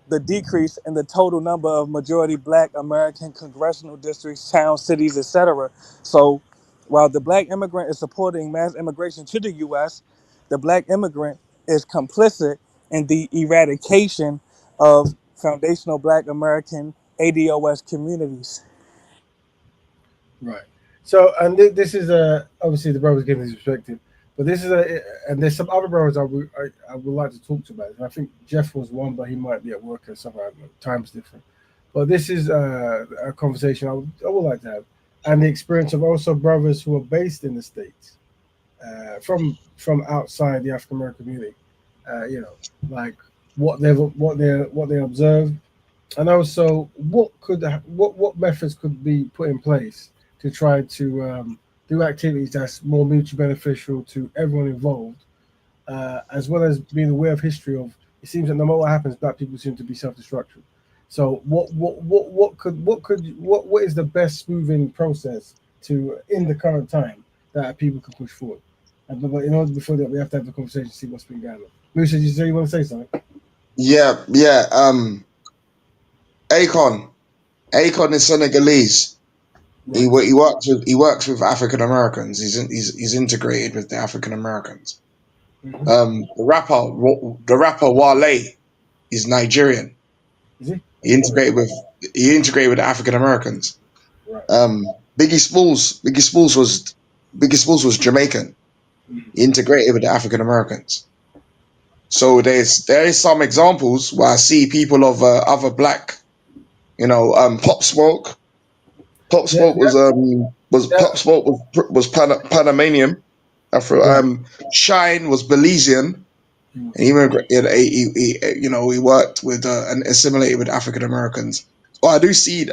the decrease in the total number of majority black American congressional districts, towns, cities, etc. So while the black immigrant is supporting mass immigration to the U.S., the black immigrant is complicit in the eradication of foundational black American ADOS communities. Right. So, and this is obviously the brothers giving his perspective, but this is and there's some other brothers I would like to talk to about it. And I think Jeff was one, but he might be at work or something. I don't know. Time's different. But this is a conversation I would like to have, and the experience of also brothers who are based in the states, from outside the African American community. Like what they observe, and also what methods could be put in place to try to do activities that's more mutually beneficial to everyone involved, as well as being aware of history of. It seems that no matter what happens, black people seem to be self-destructive. So what is the best smoothing process to in the current time that people can push forward? But in order before that, we have to have the conversation, see what's been going on. Musa, you say you want to say something? Yeah, yeah. Akon. Akon is Senegalese. Right. He works with African Americans. He's integrated with the African Americans. Mm-hmm. The rapper Wale is Nigerian. Is he? He integrated with he integrated with African Americans. Right. Um, Biggie Smalls was Jamaican. He integrated with the African Americans. So there is some examples where I see people of other black, Pop Smoke. Pop Yeah. Smoke was Panamanian. Right. Shine was Belizean. And he worked with and assimilated with African Americans. Well, I do see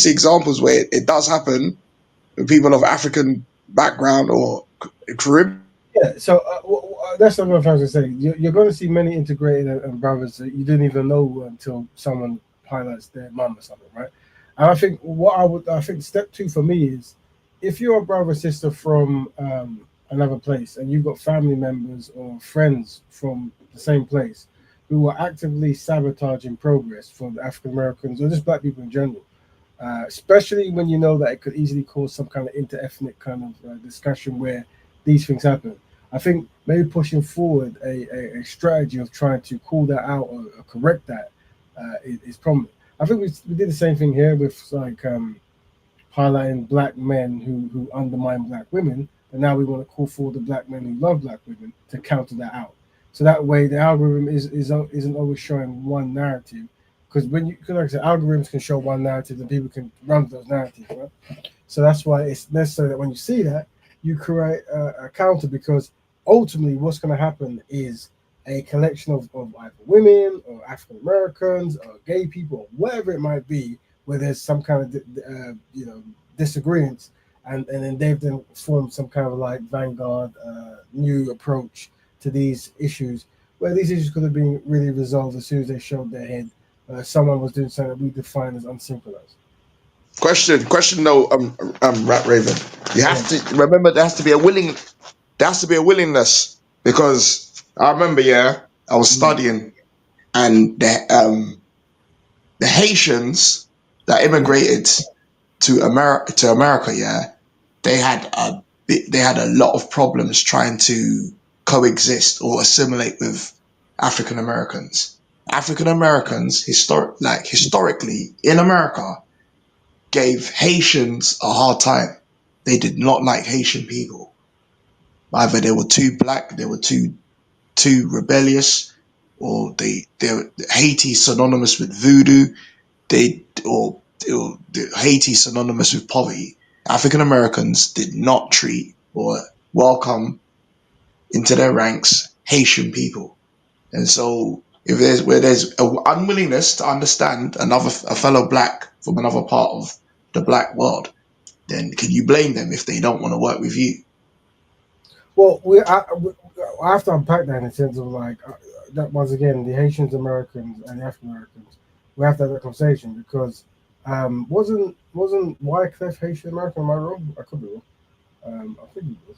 examples where it does happen with people of African background or Caribbean. Yeah, so that's what I was going to say. You're going to see many integrated brothers that you didn't even know until someone highlights their mum or something, right? And I think step two for me is if you're a brother or sister from another place and you've got family members or friends from the same place who are actively sabotaging progress for the African Americans or just black people in general, especially when you know that it could easily cause some kind of inter-ethnic kind of discussion where these things happen. I think maybe pushing forward a strategy of trying to call that out or correct that is prominent. I think we did the same thing here with like highlighting black men who undermine black women, and now we want to call for the black men who love black women to counter that out. So that way, the algorithm isn't always showing one narrative, because like I said, algorithms can show one narrative, and people can run those narratives, right? So that's why it's necessary that when you see that, you create a counter, because ultimately, what's going to happen is a collection of either women or African Americans or gay people or whatever it might be, where there's some kind of disagreements, and then they've then formed some kind of like vanguard new approach to these issues, where these issues could have been really resolved as soon as they showed their head. Someone was doing something that we define as unsynchronized. Question though, Rat Raven. You have to remember there has to be a willingness, because I remember, I was studying, and the Haitians that immigrated to America, they had a lot of problems trying to coexist or assimilate with African Americans. African Americans historically in America gave Haitians a hard time. They did not like Haitian people. Either they were too black, they were too rebellious, or Haiti synonymous with voodoo. Or Haiti synonymous with poverty. African Americans did not treat or welcome into their ranks Haitian people, and so if there's an unwillingness to understand a fellow black from another part of the black world, then can you blame them if they don't want to work with you? Well, I have to unpack that in the sense of like that once again, the Haitians, Americans, and the African Americans. We have to have that conversation because wasn't Wycliffe Haitian American? Am I wrong? I could be wrong. I think he was.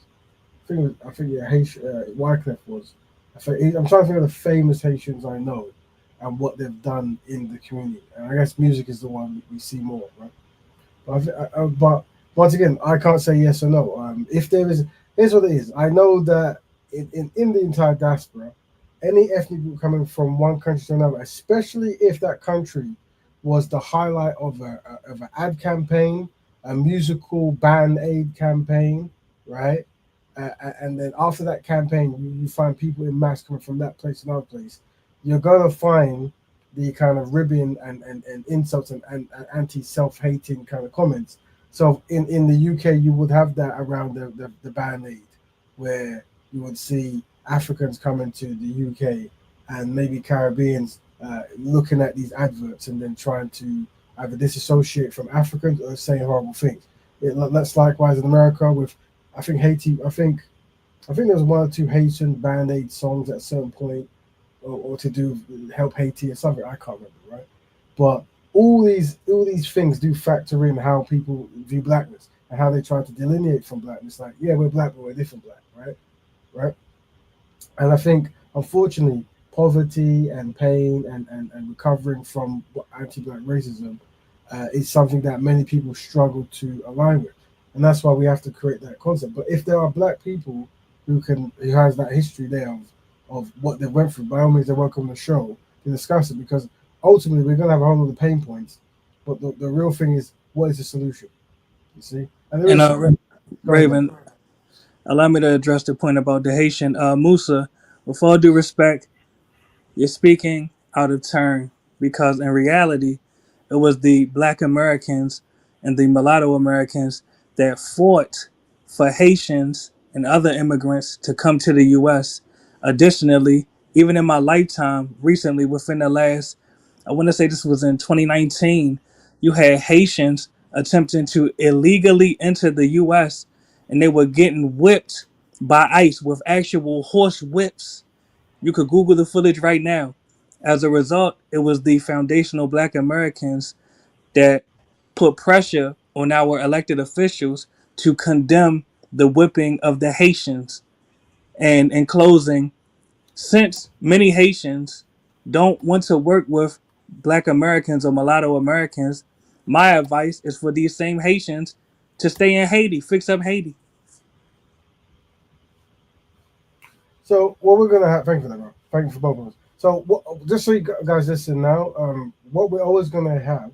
I think yeah, Haitian, Wycliffe was. I'm trying to think of the famous Haitians I know and what they've done in the community. And I guess music is the one we see more, right? But once again, I can't say yes or no. If there is, here's what it is. I know that in the entire diaspora, any ethnic group coming from one country to another, especially if that country was the highlight of an ad campaign, a musical band aid campaign, right? And then after that campaign, you find people in mass coming from that place to another place. You're gonna find the kind of ribbing and insults and anti self-hating kind of comments. So in the UK, you would have that around the band aid, where you would see Africans coming to the UK and maybe Caribbeans looking at these adverts and then trying to either disassociate from Africans or saying horrible things. That's likewise in America with, I think Haiti. I think there was one or two Haitian Band Aid songs at a certain point, or to do help Haiti or something. I can't remember, right? But all these things do factor in how people view blackness and how they try to delineate from blackness. Like, yeah, we're black, but we're different black, right? Right? And I think, unfortunately, poverty and pain and recovering from anti-black racism is something that many people struggle to align with, and that's why we have to create that concept. But if there are black people who has that history there of what they went through, by all means, they're welcome on the show to discuss it, because ultimately we're gonna have a whole lot of pain points, but the real thing is, what is the solution? You see, and there And is. Go ahead, man. Raven, allow me to address the point about the Haitian. Musa, with all due respect, you're speaking out of turn, because in reality, it was the Black Americans and the mulatto Americans that fought for Haitians and other immigrants to come to the U.S. Additionally, even in my lifetime, recently, within the last, I want to say this was in 2019, you had Haitians attempting to illegally enter the U.S., and they were getting whipped by ICE with actual horse whips. You could Google the footage right now. As a result, it was the foundational Black Americans that put pressure on our elected officials to condemn the whipping of the Haitians. And in closing, since many Haitians don't want to work with Black Americans or mulatto Americans, my advice is for these same Haitians to stay in Haiti, fix up Haiti. So what we're gonna have, thank you for that, bro. Thank you for both of us. So just so you guys listen now, what we're always gonna have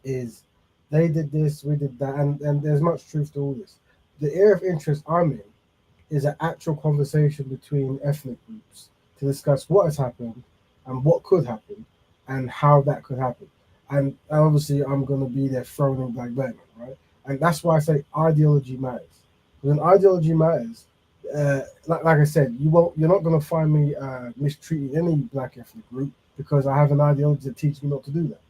is they did this, we did that, and there's much truth to all this. The area of interest I'm in is an actual conversation between ethnic groups to discuss what has happened and what could happen and how that could happen. And obviously, I'm going to be there throwing in Black Betterment, right? And that's why I say ideology matters. When ideology matters, like I said, you're not going to find me mistreating any Black ethnic group, because I have an ideology that teaches me not to do that,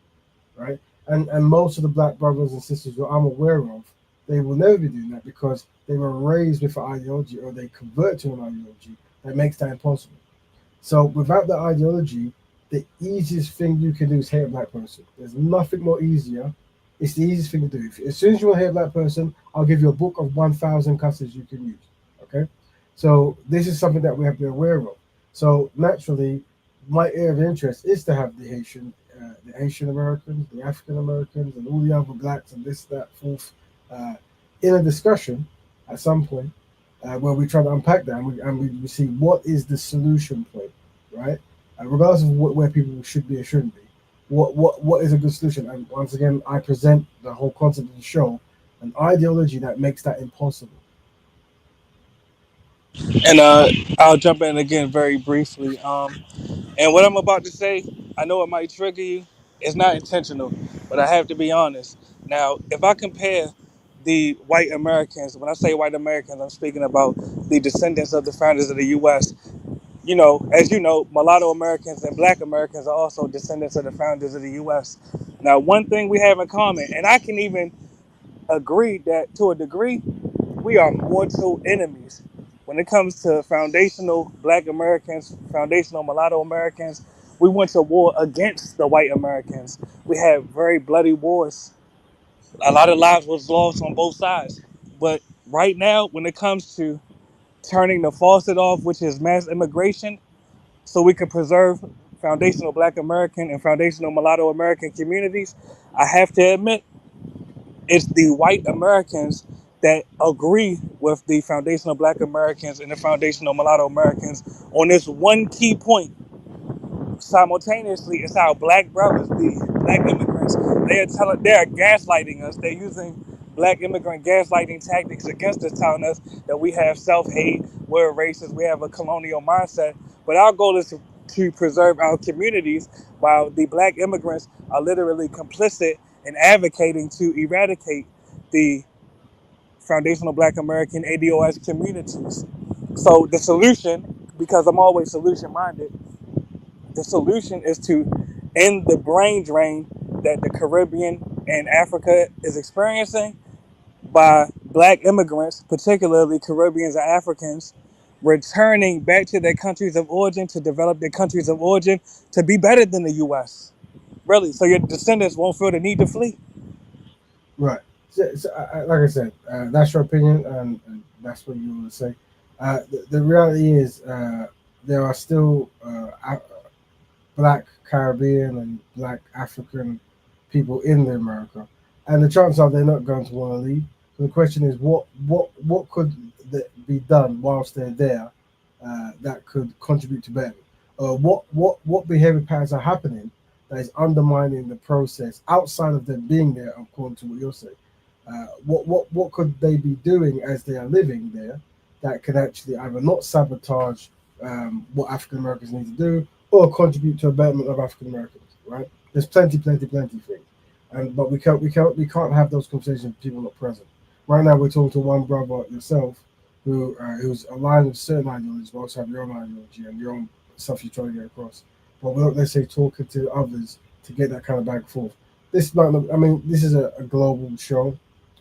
right? And most of the Black brothers and sisters that I'm aware of, they will never be doing that, because they were raised with an ideology, or they convert to an ideology that makes that impossible. So without the ideology, the easiest thing you can do is hate a Black person. There's nothing more easier. It's the easiest thing to do. As soon as you want to hate a Black person, I'll give you a book of 1,000 cusses you can use. Okay? So this is something that we have to be aware of. So naturally, my area of interest is to have the Haitian Americans, the African Americans, and all the other blacks and this, that, fourth, in a discussion at some point, where we try to unpack that, and we see what is the solution point, right? Regardless of where people should be or shouldn't be, what is a good solution? And once again, I present the whole concept of the show, an ideology that makes that impossible. And I'll jump in again very briefly. And what I'm about to say, I know it might trigger you. It's not intentional, but I have to be honest. Now, if I compare the white Americans, when I say white Americans, I'm speaking about the descendants of the founders of the U.S. You know, as you know, mulatto Americans and black Americans are also descendants of the founders of the U.S. Now, one thing we have in common, and I can even agree that to a degree, we are mortal enemies. When it comes to foundational black Americans, foundational mulatto Americans, we went to war against the white Americans. We had very bloody wars. A lot of lives was lost on both sides. But right now, when it comes to turning the faucet off, which is mass immigration, so we can preserve foundational black American and foundational mulatto American communities, I have to admit it's the white Americans that agree with the foundational black Americans and the foundational mulatto Americans on this one key point. Simultaneously, it's our black brothers, the black immigrants. They are gaslighting us. They're using black immigrant gaslighting tactics against us, telling us that we have self-hate, we're racist, we have a colonial mindset. But our goal is to preserve our communities, while the black immigrants are literally complicit in advocating to eradicate the foundational black American ADOS communities. So the solution, because I'm always solution minded, the solution is to end the brain drain that the Caribbean and Africa is experiencing by black immigrants, particularly Caribbeans and Africans, returning back to their countries of origin to develop their countries of origin to be better than the U.S. Really, so your descendants won't feel the need to flee. Right. Like I said, that's your opinion, and that's what you want to say. The reality is, there are still black Caribbean and black African people in America, and the chances are they're not going to want to leave. So the question is, what could be done whilst they're there that could contribute to betterment? What behavior patterns are happening that is undermining the process outside of them being there, according to what you're saying? What could they be doing as they are living there that could actually either not sabotage what African Americans need to do or contribute to a betterment of African Americans? Right? There's plenty things, and but we can't have those conversations with people not present. Right now, we're talking to one brother yourself who's aligned with certain ideologies, but also have your own ideology and your own stuff you're trying to get across. But we're not necessarily talking to others to get that kind of back and forth. This not, I mean, this is a global show,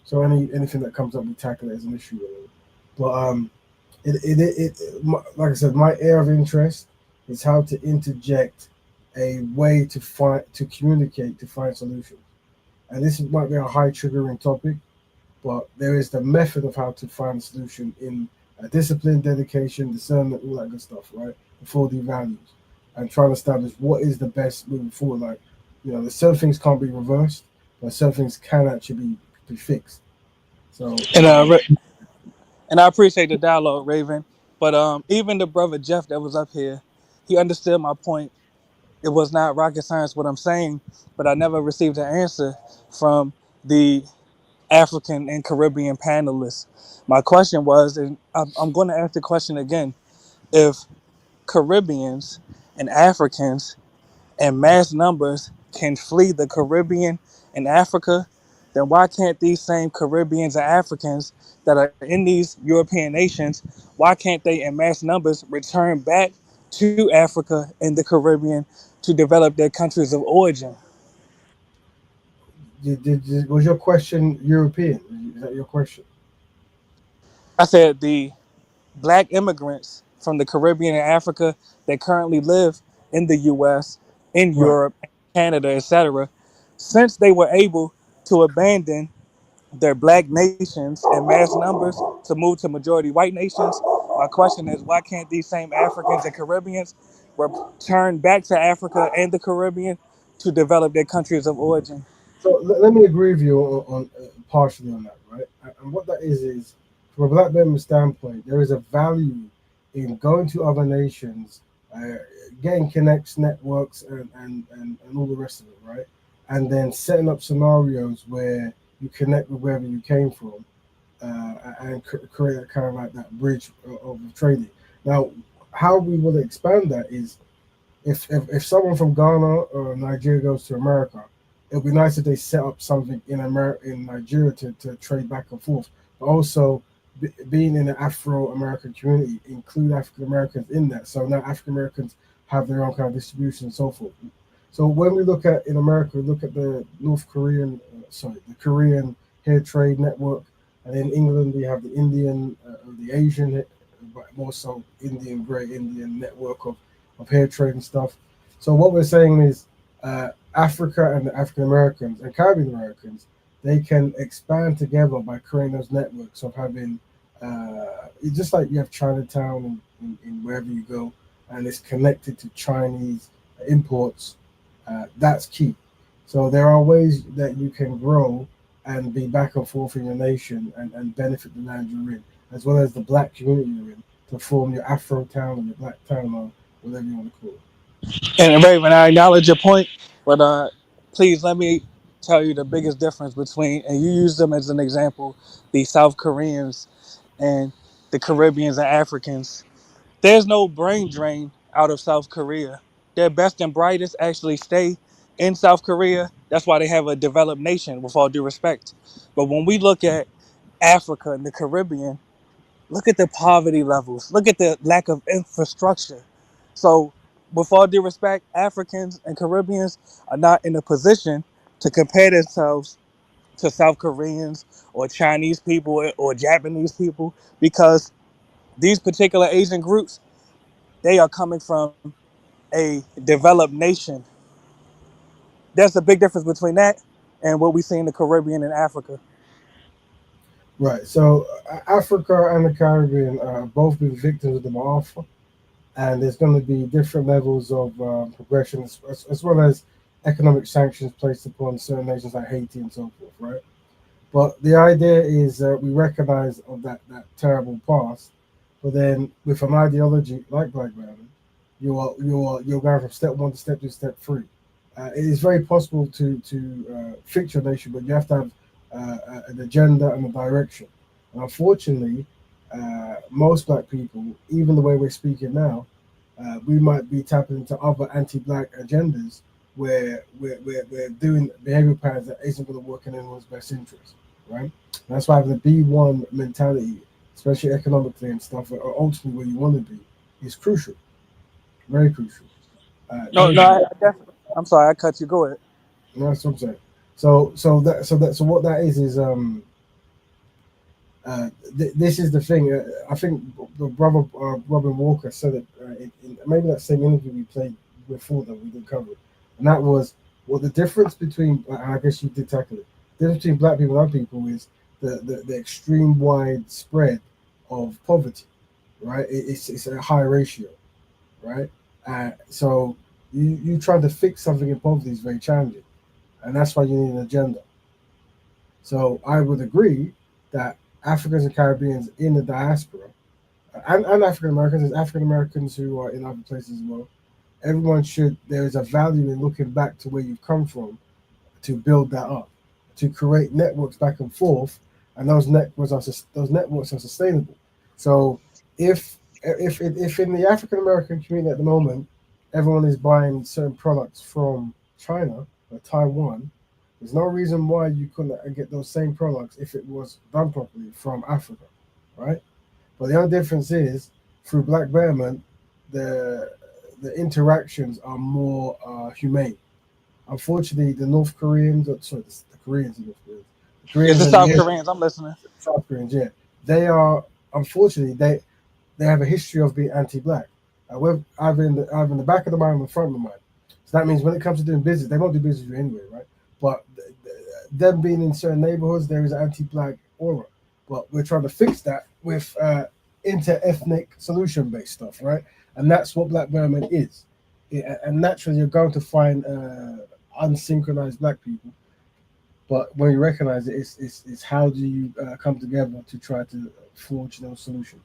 so anything that comes up, we tackle it as an issue. Really. But like I said, my area of interest is how to interject a way to communicate to find solutions. And this might be a high triggering topic, but there is the method of how to find a solution in discipline, dedication, discernment, all that good stuff, right? The 4D values, and trying to establish what is the best moving forward. Like, there's certain things can't be reversed, but certain things can actually be fixed. So, And I appreciate the dialogue, Raven. But even the brother Jeff that was up here, he understood my point. It was not rocket science what I'm saying, but I never received an answer from the African and Caribbean panelists. My question was, and I'm going to ask the question again: if Caribbeans and Africans in mass numbers can flee the Caribbean and Africa, then why can't these same Caribbeans and Africans that are in these European nations, why can't they in mass numbers return back to Africa and the Caribbean to develop their countries of origin? was your question European? Is that your question? I said the black immigrants from the Caribbean and Africa that currently live in the US, in Right. Europe, Canada, etc., since they were able to abandon their black nations in mass numbers to move to majority white nations. My question is, why can't these same Africans and Caribbeans return back to Africa and the Caribbean to develop their countries of origin? So let me agree with you on partially on that, right? And what that is from a black Burman standpoint, there is a value in going to other nations, uh, getting connects, networks, and all the rest of it, right? And then setting up scenarios where you connect with wherever you came from, and create a kind of like that bridge of trading. Now, how we will expand that is if someone from Ghana or Nigeria goes to America, it would be nice if they set up something in Nigeria to trade back and forth. But also, being in the Afro American community, include African Americans in that. So now African Americans have their own kind of distribution and so forth. So when we look at in America, we look at the the Korean hair trade network, and in England we have the Indian, the Asian, but more so Indian, Grey Indian network of hair trade and stuff. So what we're saying is Africa and the African Americans and Caribbean Americans, they can expand together by creating those networks of having, it's just like you have Chinatown in wherever you go, and it's connected to Chinese imports. That's key. So there are ways that you can grow and be back and forth in your nation and benefit the land you're in, as well as the black community you're in, to form your Afro town or your black town or whatever you want to call it. And Raven, I acknowledge your point, but please let me tell you the biggest difference between, and you use them as an example, the South Koreans and the Caribbeans and Africans. There's no brain drain out of South Korea. Their best and brightest actually stay in South Korea. That's why they have a developed nation, with all due respect. But when we look at Africa and the Caribbean, look at the poverty levels, look at the lack of infrastructure. So, with all due respect, Africans and Caribbeans are not in a position to compare themselves to South Koreans or Chinese people or Japanese people, because these particular Asian groups, they are coming from a developed nation. There's a big difference between that and what we see in the Caribbean and Africa. Right. So Africa and the Caribbean both been victims of the Ma'afa. and there's going to be different levels of progression, as well as economic sanctions placed upon certain nations like Haiti and so forth, right? But the idea is we recognize of that terrible past, but then with an ideology like Black Diamond, you're going from step one to step two, step three. It is very possible to fix your nation, but you have to have an agenda and a direction. And unfortunately, most Black people, even the way we're speaking now, we might be tapping into other anti-Black agendas where we're doing behavior patterns that isn't going to work in anyone's best interest, right? And that's why having a B1 mentality, especially economically and stuff, or ultimately where you want to be, is crucial, very crucial. No, no, I definitely. I'm sorry, I cut you. Go ahead. That's what I'm saying. So what that is this is the thing. I think the brother Robin Walker said it in maybe that same interview we played before that we did cover it, and that was what the difference between. I guess you did tackle it. The difference between Black people and other people is the extreme wide spread of poverty, right? It's a high ratio, right? So you trying to fix something in poverty is very challenging, and that's why you need an agenda. So I would agree that Africans and Caribbeans in the diaspora, and African Americans, there's African Americans who are in other places as well. Everyone should. There is a value in looking back to where you've come from to build that up, to create networks back and forth, and those networks are sustainable. So if in the African American community at the moment, everyone is buying certain products from China or Taiwan, there's no reason why you couldn't get those same products if it was done properly from Africa, right? But the only difference is through Black Betterment, the the interactions are more humane. Unfortunately, the North Koreans, sorry, the Koreans, and North Koreans, the Is Koreans the and South the Koreans? I'm listening. South Koreans, yeah, they are unfortunately they have a history of being anti-black. Either in the back of the mind or the front of the mind. So that means when it comes to doing business, they won't do business with you anyway, right? But them being in certain neighborhoods, there is an anti-black aura. But we're trying to fix that with inter-ethnic solution-based stuff, right? And that's what Black Burman is. And naturally, you're going to find unsynchronized black people. But when you recognize it, it's how do you come together to try to forge those solutions?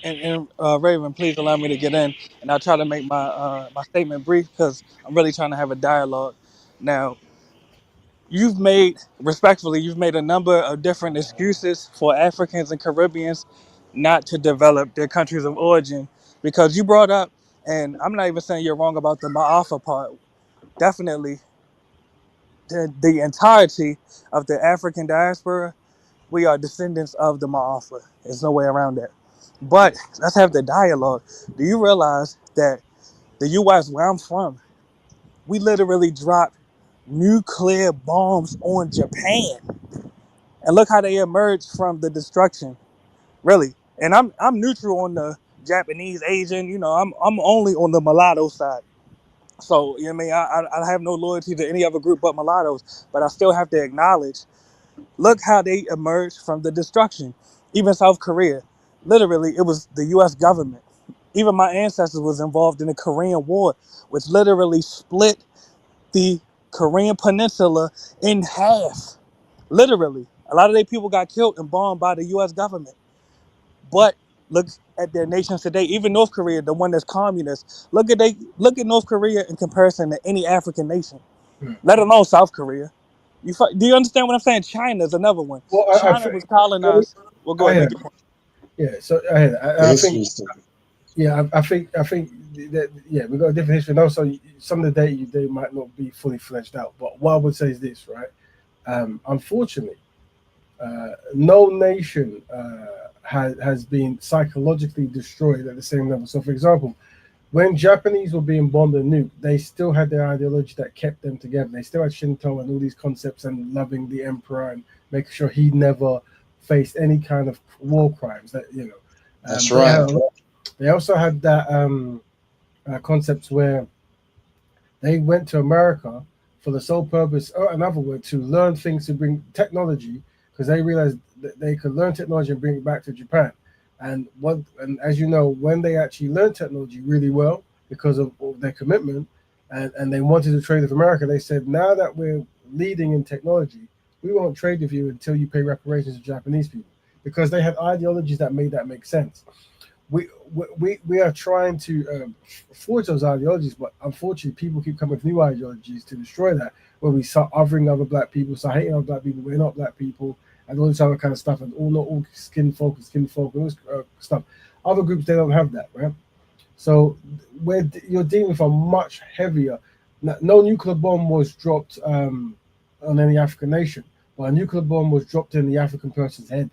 And Raven, please allow me to get in, and I'll try to make my statement brief because I'm really trying to have a dialogue. Now, you've made a number of different excuses for Africans and Caribbeans not to develop their countries of origin because you brought up, and I'm not even saying you're wrong about the Ma'afa part. Definitely, the entirety of the African diaspora, we are descendants of the Ma'afa. There's no way around that. But let's have the dialogue. Do you realize that the U.S., where I'm from, we literally dropped nuclear bombs on Japan, and look how they emerged from the destruction. Really, and I'm neutral on the Japanese, Asian. I'm only on the mulatto side. So you know what I mean. I have no loyalty to any other group but mulattoes, but I still have to acknowledge. Look how they emerged from the destruction. Even South Korea, literally, it was the U.S. government. Even my ancestors was involved in the Korean War, which literally split the Korean Peninsula in half. Literally, a lot of their people got killed and bombed by the U.S. government. But look at their nations today. Even North Korea, the one that's communist. Look at North Korea in comparison to any African nation, let alone South Korea. Do you understand what I'm saying? China is another one. Well, I China think, was colonized. Well, go I ahead, hear make that. your point. Yeah, so I hear that. The I think, history stuff. yeah, I think that yeah, we've got a different history, and also some of the data they might not be fully fleshed out. But what I would say is this, right? Unfortunately, no nation has been psychologically destroyed at the same level. So, for example, when Japanese were being bombed and nuked, they still had their ideology that kept them together. They still had Shinto and all these concepts and loving the emperor and making sure he never faced any kind of war crimes. That That's they right. had. They also had that concepts where they went to America for the sole purpose, or another word, to learn things to bring technology because they realized that they could learn technology and bring it back to Japan. And as you know, when they actually learned technology really well because of their commitment, and they wanted to trade with America, they said, now that we're leading in technology, we won't trade with you until you pay reparations to Japanese people, because they had ideologies that made that make sense. We are trying to forge those ideologies, but unfortunately, people keep coming with new ideologies to destroy that. Where we start othering other black people, start hating other black people, we're not black people, and all this other kind of stuff, and all not all skin folk, and all this stuff. Other groups, they don't have that, right? So you're dealing with a much heavier. No nuclear bomb was dropped on any African nation, but a nuclear bomb was dropped in the African person's head,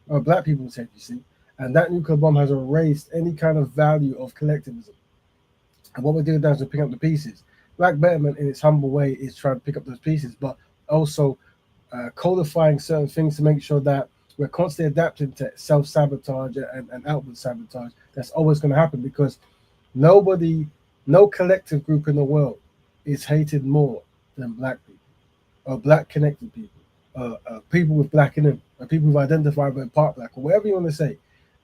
or black people's head. You see, and that nuclear bomb has erased any kind of value of collectivism. And what we're doing now is we're picking up the pieces. Black Betterment, in its humble way, is trying to pick up those pieces, but also codifying certain things to make sure that we're constantly adapting to self sabotage and outward sabotage. That's always going to happen, because nobody, no collective group in the world is hated more than black people, or black connected people, people with black in them, or people who've identified with part black, or whatever you want to say.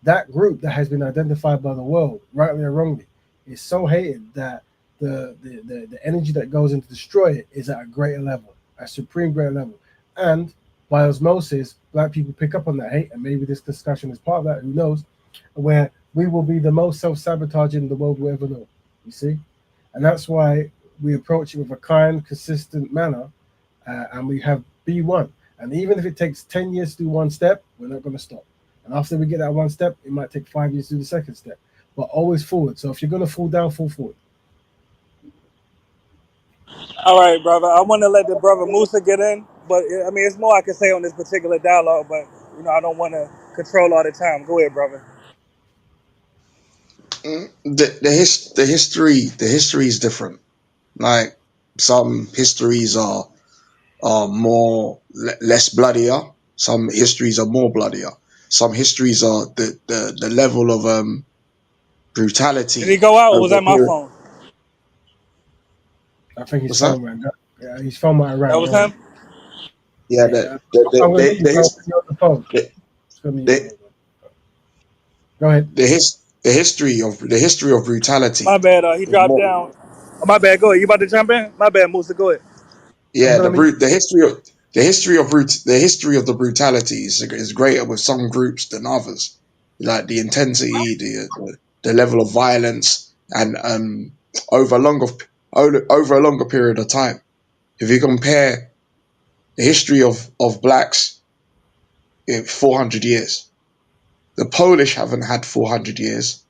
That group that has been identified by the world, rightly or wrongly, is so hated that the energy that goes into destroy it is at a greater level, a supreme greater level. And by osmosis, black people pick up on that hate, and maybe this discussion is part of that, who knows, where we will be the most self-sabotaging the world will ever know, you see? And that's why we approach it with a kind, consistent manner, and we have B1. And even if it takes 10 years to do one step, we're not going to stop. And after we get that one step, it might take 5 years to do the second step, but always forward. So if you're going to fall down, fall forward. All right, brother. I want to let the brother Musa get in, but I mean, it's more I can say on this particular dialogue, but I don't want to control all the time. Go ahead, brother. The history is different. Like some histories are less bloodier. Some histories are more bloodier. Some histories are the level of Did he brutality go out, or was over a that my period. phone? I think his What's that? phone ran. Yeah, his phone might have That ran. was Go ahead. him. Yeah, Yeah, I'm going to leave you, bro. You're on the phone. It's going to be you. the, Go ahead. the history of brutality My bad. He is dropped more. down. Oh, my bad. Go ahead. You about to jump in? My bad, Musa. Go ahead. I'm Yeah, going to leave. the history of the brutality is greater with some groups than others. Like the intensity, the level of violence, and over a longer over a longer period of time. If you compare the history of blacks in 400 years, the Polish haven't had 400 years,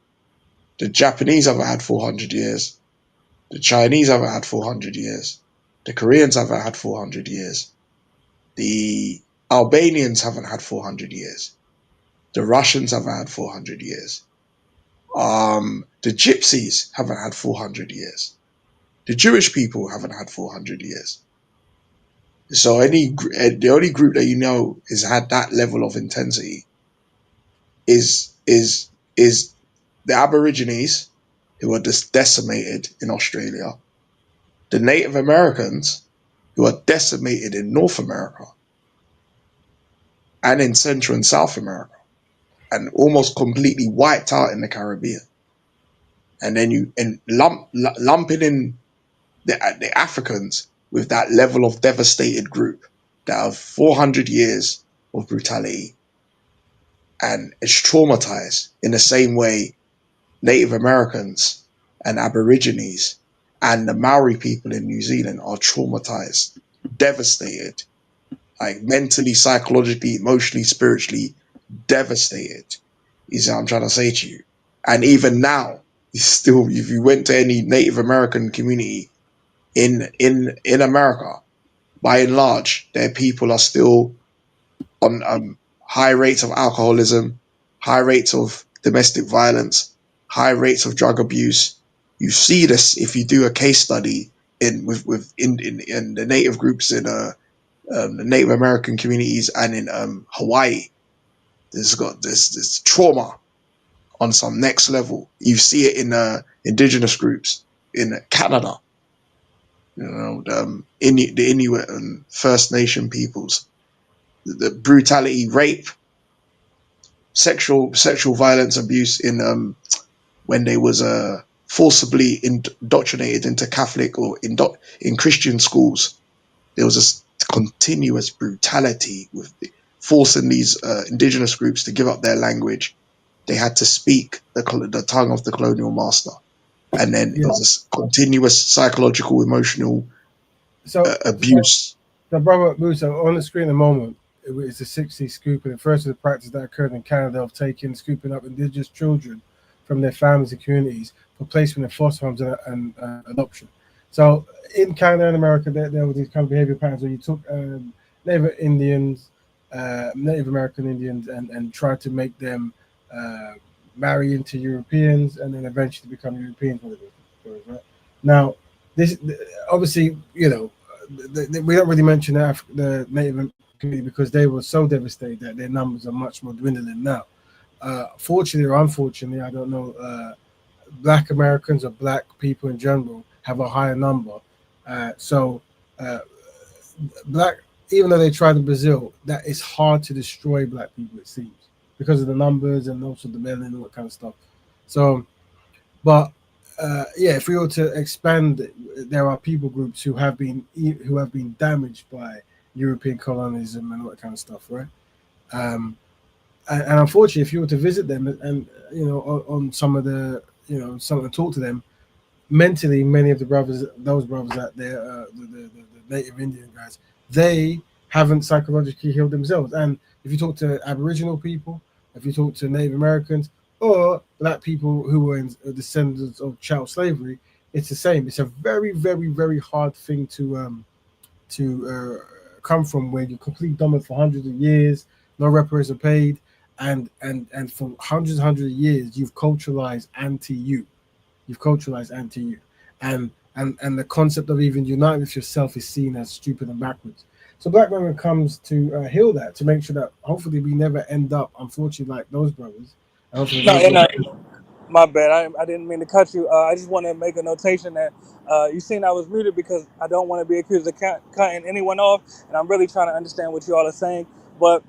the Japanese haven't had 400 years, the Chinese haven't had 400 years, the Koreans haven't had 400 years, the Albanians haven't had 400 years. The Russians haven't had 400 years. The Gypsies haven't had 400 years. The Jewish people haven't had 400 years. So the only group that has had that level of intensity is the Aborigines, who are just decimated in Australia, the Native Americans, who are decimated in North America and in Central and South America, and almost completely wiped out in the Caribbean. And then lumping in the Africans with that level of devastated group that have 400 years of brutality and is traumatized in the same way Native Americans and Aborigines and the Maori people in New Zealand are traumatized, devastated, like mentally, psychologically, emotionally, spiritually devastated. Is what I'm trying to say to you. And even now, still, if you went to any Native American community in America, by and large, their people are still on high rates of alcoholism, high rates of domestic violence, high rates of drug abuse. You see this if you do a case study in the native groups in the Native American communities and in Hawaii. There's trauma on some next level. You see it in indigenous groups in Canada. The Inuit and First Nation peoples. The brutality, rape, sexual violence abuse in when they was forcibly indoctrinated into Catholic or in Christian schools. There was a continuous brutality with forcing these indigenous groups to give up their language. They had to speak the tongue of the colonial master, and then it Yeah. was a continuous psychological, emotional So, abuse. the brother Musa on the screen at the moment. It's a 60s scooping. The first of the practice that occurred in Canada of scooping up indigenous children from their families and communities for placement in foster homes and adoption. So in Canada and America, there were these kind of behavior patterns where you took Native Indians, Native American Indians, and tried to make them uh, marry into Europeans and then eventually become Europeans. Right? Now, this obviously, we don't really mention the Native community because they were so devastated that their numbers are much more dwindling now. Fortunately or unfortunately, I don't know. Black Americans or black people in general have a higher number. So, uh, black, even though they tried in Brazil, that it's hard to destroy black people. It seems because of the numbers and also the melanin and all that kind of stuff. So, but yeah, if we were to expand, there are people groups who have been damaged by European colonialism and all that kind of stuff, right? Um, and unfortunately, if you were to visit them and on some of the some and talk to them mentally, many of those brothers out there, the native Indian guys, they haven't psychologically healed themselves. And if you talk to Aboriginal people, if you talk to Native Americans or black people who were descendants of chattel slavery, it's the same. It's a very, very, very hard thing to come from, where you're completely dominant for hundreds of years, no reparations are paid, and for hundreds of years you've culturalized anti-you. You've culturalized anti-you, and the concept of even uniting with yourself is seen as stupid and backwards. So Black Women comes to heal that, to make sure that hopefully we never end up, unfortunately, like those brothers. And hopefully No, those and brothers. my bad. I didn't mean to cut you. I just want to make a notation that you seen I was muted because I don't want to be accused of cutting anyone off, and I'm really trying to understand what you all are saying. But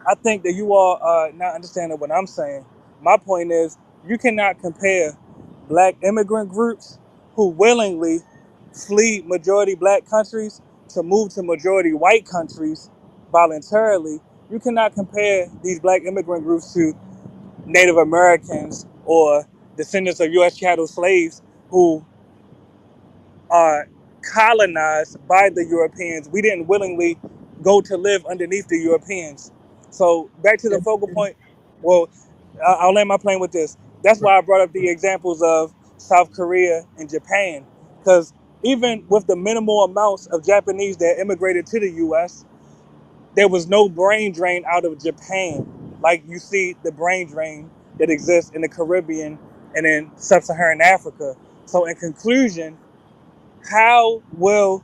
I think that you all are not understanding what I'm saying. My point is, you cannot compare black immigrant groups who willingly flee majority black countries to move to majority white countries voluntarily. You cannot compare these black immigrant groups to Native Americans or descendants of U.S. chattel slaves who are colonized by the Europeans. We didn't willingly go to live underneath the Europeans. So back to the focal point. Well, I'll land my plane with this. That's why I brought up the examples of South Korea and Japan, because even with the minimal amounts of Japanese that immigrated to the U.S., there was no brain drain out of Japan like you see the brain drain that exists in the Caribbean and in sub-Saharan Africa. So in conclusion, how will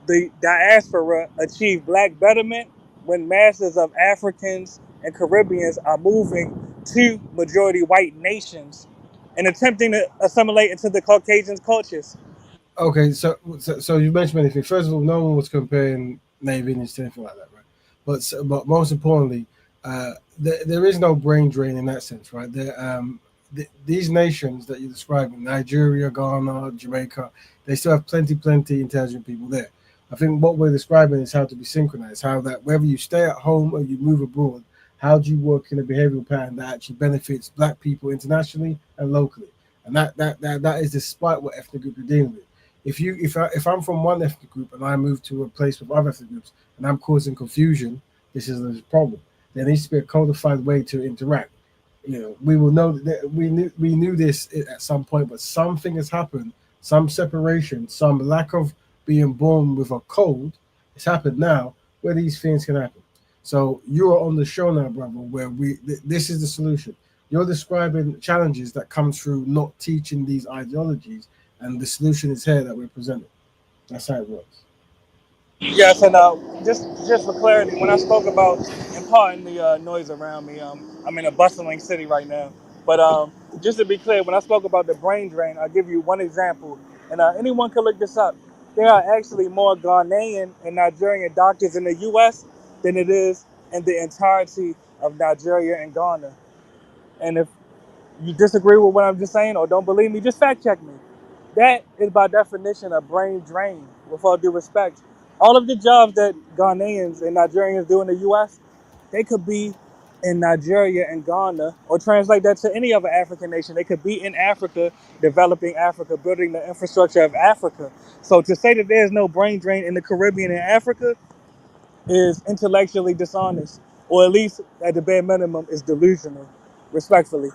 the diaspora achieve black betterment when masses of Africans and Caribbeans are moving to majority white nations and attempting to assimilate into the Caucasian cultures? Okay, so you mentioned many things. First of all, no one was comparing Navy Indians to anything like that, right? But most importantly, there is no brain drain in that sense, right? These nations that you're describing, Nigeria, Ghana, Jamaica, they still have plenty intelligent people there. I think what we're describing is how to be synchronized, how that whether you stay at home or you move abroad, how do you work in a behavioral pattern that actually benefits black people internationally and locally? And that is despite what ethnic group you're dealing with. If I'm from one ethnic group and I move to a place with other ethnic groups and I'm causing confusion, this is a problem. There needs to be a codified way to interact. We will know that we knew this at some point, but something has happened, some separation, some lack of being born with a code. It's happened now where these things can happen. So you are on the show now, brother, where this is the solution. You're describing challenges that come through not teaching these ideologies, and the solution is here that we're presenting. That's how it works. Yes, and just for clarity, when I spoke about imparting the noise around me, I'm in a bustling city right now. But just to be clear, when I spoke about the brain drain, I'll give you one example, and anyone can look this up. There are actually more Ghanaian and Nigerian doctors in the U.S. than it is in the entirety of Nigeria and Ghana. And if you disagree with what I'm just saying or don't believe me, just fact check me. That is by definition a brain drain, with all due respect. All of the jobs that Ghanaians and Nigerians do in the US, they could be in Nigeria and Ghana, or translate that to any other African nation. They could be in Africa, developing Africa, building the infrastructure of Africa. So to say that there's no brain drain in the Caribbean and Africa is intellectually dishonest, or at least at the bare minimum is delusional, respectfully.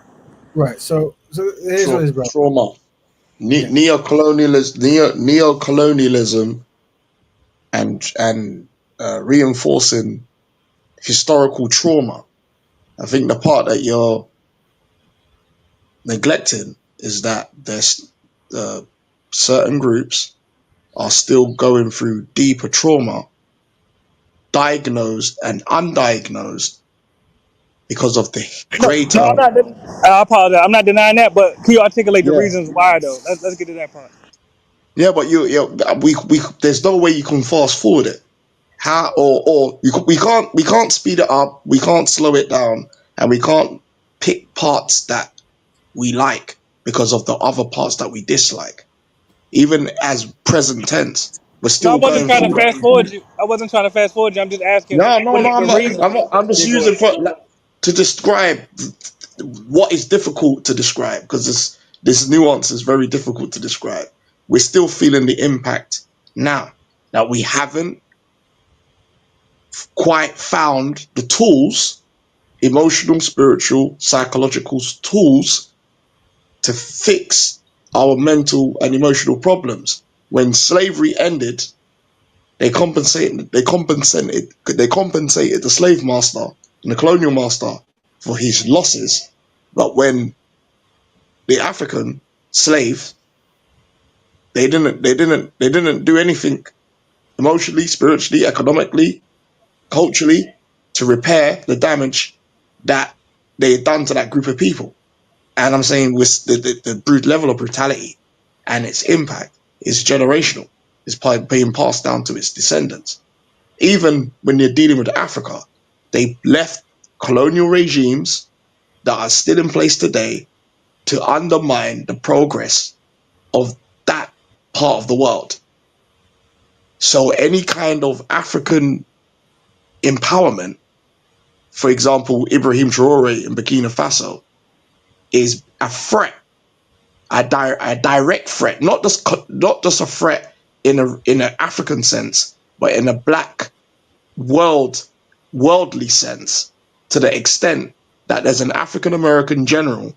Right. So here's what it is, bro. Trauma. Yeah. Neocolonialism and reinforcing historical trauma. I think the part that you're neglecting is that there's certain groups are still going through deeper trauma, diagnosed and undiagnosed, because of the No, greater. I'm not. I apologize. I'm not denying that, but can you articulate the Yeah, reasons why though? Let's get to that part. yeah, but we there's no way you can fast forward it. How or we can't speed it up, we can't slow it down, and we can't pick parts that we like because of the other parts that we dislike. Even as present tense, we're No, I still wasn't going trying to through fast it. forward you. I wasn't trying to fast forward you. I'm just asking No, no, what no, is the I'm not. reason. I'm not. I'm just Yeah, go using ahead. for to describe what is difficult to describe, because this nuance is very difficult to describe. We're still feeling the impact now that we haven't quite found the tools, emotional, spiritual, psychological tools to fix our mental and emotional problems. When slavery ended, they compensated the slave master and the colonial master for his losses. But when the African slave, they didn't do anything emotionally, spiritually, economically, culturally to repair the damage that they had done to that group of people. And I'm saying with the brute level of brutality and its impact is generational. It's being passed down to its descendants. Even when you're dealing with Africa, they left colonial regimes that are still in place today to undermine the progress of that part of the world. So any kind of African empowerment, for example, Ibrahim Traore in Burkina Faso, is a threat, a direct threat, not just a threat in an African sense, but in a black worldly sense, to the extent that there's an African American general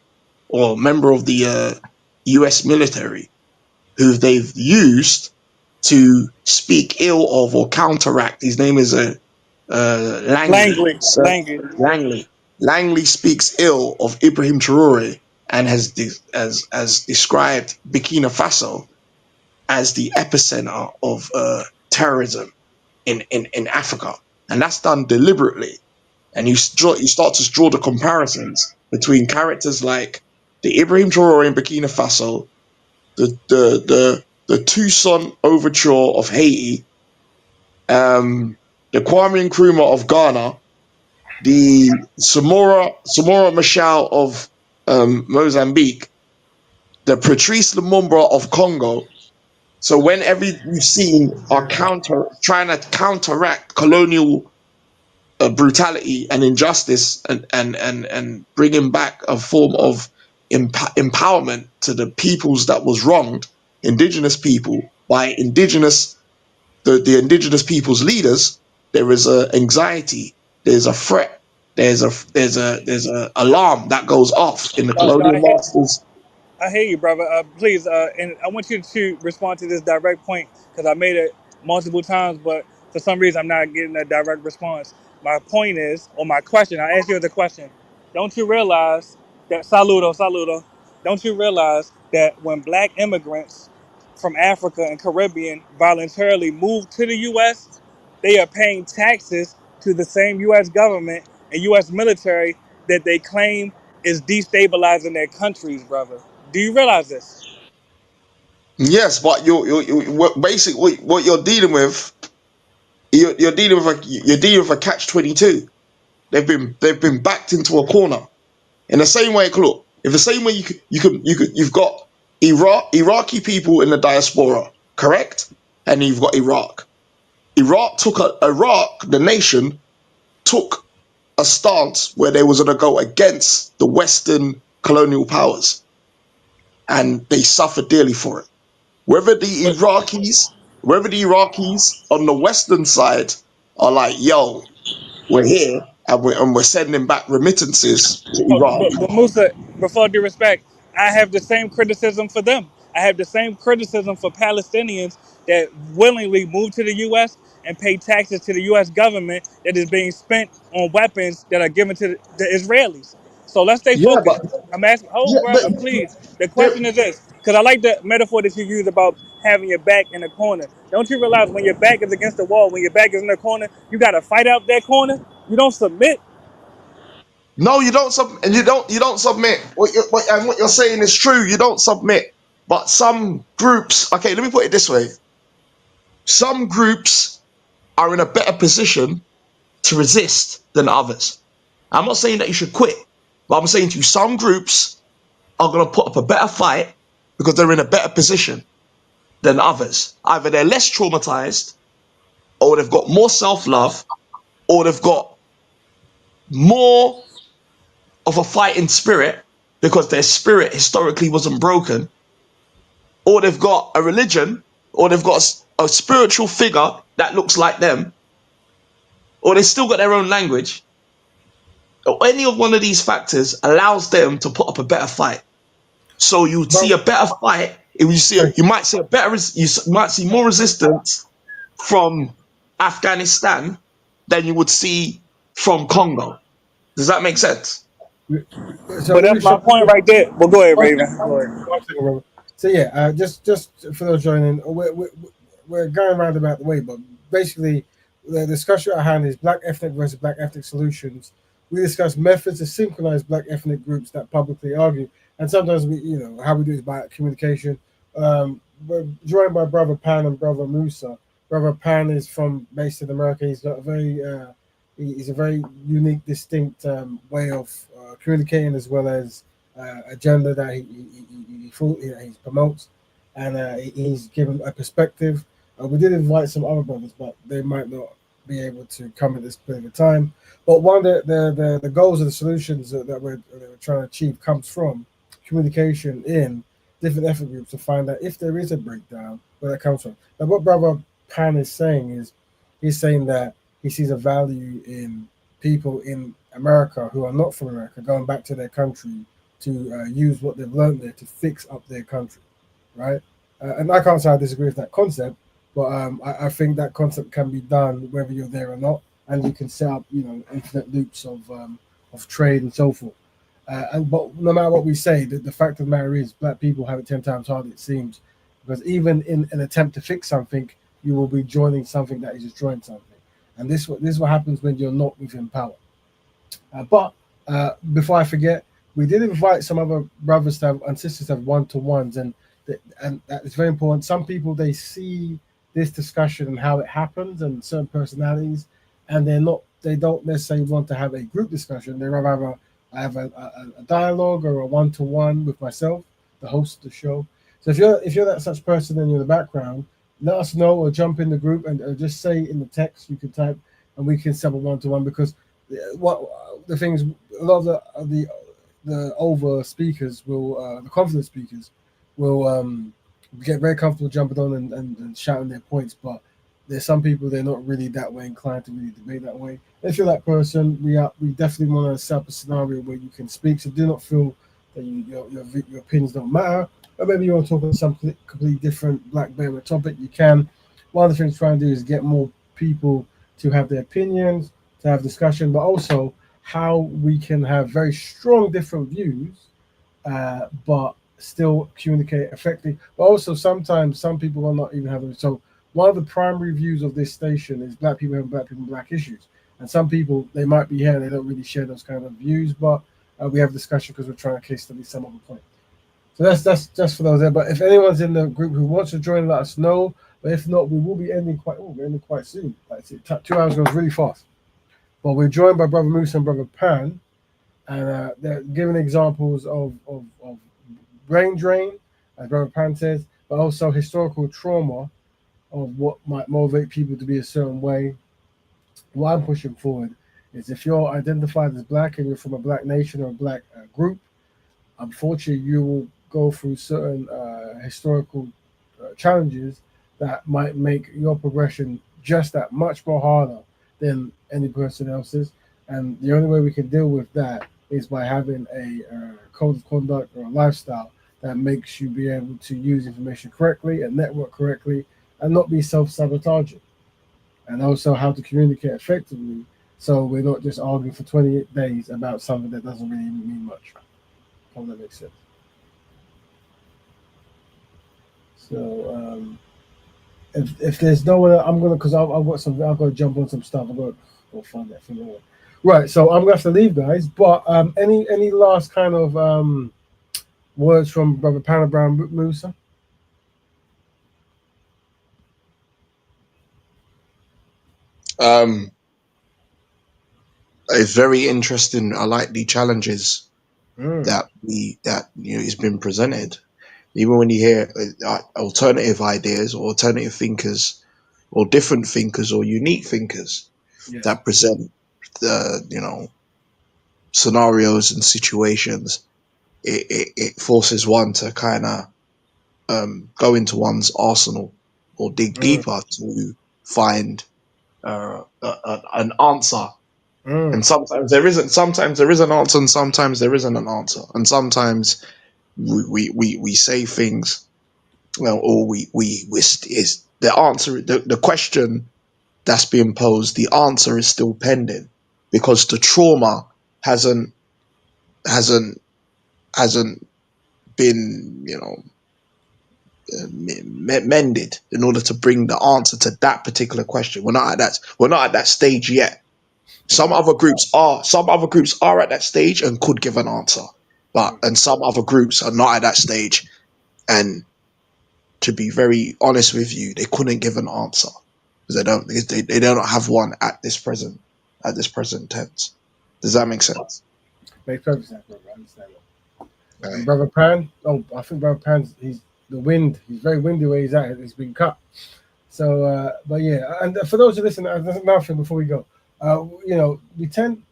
or member of the U.S. military who they've used to speak ill of or counteract. His name is Langley. Langley, Sir Langley. Langley. Langley speaks ill of Ibrahim Traore and has described Burkina Faso as the epicenter of terrorism in Africa, and that's done deliberately. And you start to draw the comparisons between characters like the Ibrahim Traore in Burkina Faso, the Tucson Overture of Haiti, the Kwame Nkrumah of Ghana, the Samora Machel of Mozambique, the Patrice Lumumba of Congo. So whenever you've seen are trying to counteract colonial brutality and injustice, and bringing back a form of empowerment to the peoples that was wronged, indigenous people, by the indigenous people's leaders, there is a anxiety, there's a threat, there's a alarm that goes off in the No, colonial masters. I hear you, brother. Please, and I want you to respond to this direct point because I made it multiple times, but for some reason I'm not getting a direct response. My point is, or my question, I ask you as a question. Don't you realize that, saludo, don't you realize that when black immigrants from Africa and Caribbean voluntarily move to the U.S., they are paying taxes to the same U.S. government and U.S. military that they claim is destabilizing their countries, brother. Do you realize this? Yes, but basically what you're dealing with, you're dealing with a catch 22. they've been backed into a corner. In the same way, look, if the same way you've got Iraqi people in the diaspora, correct? And you've got Iraq. Iraq, the nation, took a stance where they was going to go against the Western colonial powers, and they suffered dearly for it. Whether the Iraqis on the Western side are like, yo, we're here and we're sending back remittances to Iraq. But Musa, with all due respect, I have the same criticism for them. I have the same criticism for Palestinians that willingly move to the U.S. and pay taxes to the U.S. government that is being spent on weapons that are given to the Israelis. So let's stay Yeah, but focused. I'm asking, yeah, brother, please. The question is this, because I like the metaphor that you use about having your back in the corner. Don't you realize when your back is against the wall, when your back is in the corner, you got to fight out that corner? You don't submit. no, you don't submit. What you're saying is true. You don't submit. But some groups, okay, let me put it this way: some groups are in a better position to resist than others. I'm not saying that you should quit, but I'm saying to you, some groups are going to put up a better fight because they're in a better position than others. Either they're less traumatized, or they've got more self-love, or they've got more of a fighting spirit because their spirit historically wasn't broken, or they've got a religion, or they've got a spiritual figure that looks like them, or they still got their own language. Or any of one of these factors allows them to put up a better fight. So you would see a better fight. You might see more resistance from Afghanistan than you would see from Congo. Does that make sense? So But that's my point right there. Well, go ahead, Raven. Go ahead. So yeah, just for those joining, we're going round about the way, but basically the discussion at hand is black ethnic versus black ethnic solutions. We discuss methods to synchronize black ethnic groups that publicly argue, and sometimes how we do it is by communication. We're joined by Brother Pan and Brother Musa. Brother Pan is based in America. He's got a very unique, distinct way of communicating, as well as agenda that he promotes, and he's given a perspective. We did invite some other brothers, but they might not be able to come at this particular time. But one of the goals of the solutions that we're trying to achieve comes from communication in different ethnic groups to find out if there is a breakdown, where that comes from. Now, what Brother Pan is saying is, he's saying that he sees a value in people in America who are not from America going back to their country to use what they've learned there to fix up their country, right? And I can't say I disagree with that concept, but I think that concept can be done whether you're there or not, and you can set up, infinite loops of trade and so forth. But no matter what we say, the fact of the matter is, black people have it 10 times harder, it seems, because even in an attempt to fix something, you will be joining something that is destroying something, and this is what happens when you're not within power. But before I forget, we did invite some other brothers and sisters to have one-to-ones, and that is very important. Some people, they see this discussion and how it happens and certain personalities, and they don't necessarily want to have a group discussion. They rather have a dialogue or a one-to-one with myself, the host of the show. So if you're that such person and you're in the background, let us know, or jump in the group and just say in the text, you can type, and we can set a one-to-one, because what the thing is, a lot of the over speakers will the confident speakers will get very comfortable jumping on and shouting their points, but there's some people, they're not really that way inclined to really debate that way. If you're that person, we definitely want to set up a scenario where you can speak, so do not feel that your opinions don't matter, or maybe you want to talk about something completely different, black bear topic, you can. One of the things we're trying to do is get more people to have their opinions, to have discussion, but also how we can have very strong different views, but still communicate effectively. But also sometimes some people will not even have them. So one of the primary views of this station is black people having black issues. And some people, they might be here and they don't really share those kind of views, but we have discussion because we're trying to case study some of the point. So that's just for those there. But if anyone's in the group who wants to join, let us know. But if not, we will be ending quite soon. Like 2 hours goes really fast. But we're joined by Brother Musa and Brother Pan, and they're giving examples of brain drain, as Brother Pan says, but also historical trauma of what might motivate people to be a certain way. What I'm pushing forward is if you're identified as black and you're from a black nation or a black group, unfortunately, you will go through certain historical challenges that might make your progression just that much more harder than any person else's. And the only way we can deal with that is by having a code of conduct or a lifestyle that makes you be able to use information correctly and network correctly and not be self-sabotaging. And also how to communicate effectively so we're not just arguing for 28 days about something that doesn't really mean much. Hope that makes sense. So if there's no one, I'm gonna because I've got some. I've got to jump on some stuff. I've got to go find that thing. Right. So I'm gonna have to leave, guys. But any last kind of words from Brother Pana Brown Musa? It's very interesting. I like the challenges Mm. that is been presented. Even when you hear alternative ideas or alternative thinkers or different thinkers or unique thinkers Yes. that present the scenarios and situations, it forces one to kind of go into one's arsenal or dig deeper to find an answer. And sometimes there isn't. Sometimes there is an answer, and sometimes there isn't an answer. And sometimes we say things, or is the answer, the question that's being posed, the answer is still pending because the trauma hasn't hasn't hasn't been mended in order to bring the answer to that particular question. We're not at that stage yet. Some other groups are at that stage and could give an answer, and some other groups are not at that stage. And to be very honest with you, they couldn't give an answer because they don't have one at this present tense. Does that make sense? Makes perfect sense, brother. I understand that. And Brother Pan, I think Brother Pan's he's the wind. He's very windy where he's at. It's been cut. So, but yeah, and for those who listen, there's another thing before we go. We tend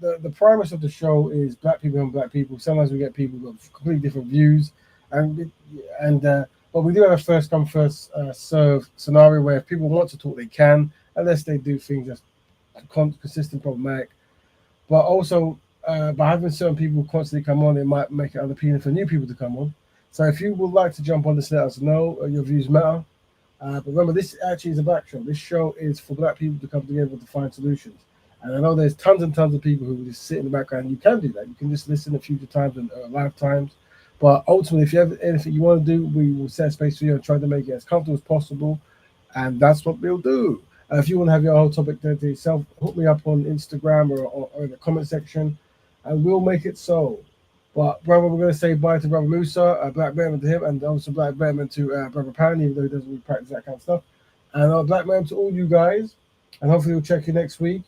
the premise of the show is black people and black people. Sometimes we get people with completely different views, but we do have a first come first serve scenario where if people want to talk, they can, unless they do things that's consistent problematic. But also, by having certain people constantly come on, it might make it unappealing for new people to come on. So if you would like to jump on this, let us know. Your views matter. But remember, this actually is a black show. This show is for black people to come together to find solutions. And I know there's tons and tons of people who will just sit in the background. You can do that. You can just listen a few times and live times. But ultimately, if you have anything you want to do, we will set a space for you and try to make it as comfortable as possible. And that's what we'll do. If you want to have your whole topic there to yourself, hook me up on Instagram or in the comment section, and we'll make it so. But brother, we're going to say bye to Brother Musa, Black Betterment to him, and also Black Betterment to Brother Pan, even though he doesn't really practice that kind of stuff. And Black Betterment to all you guys, and hopefully we'll check you next week.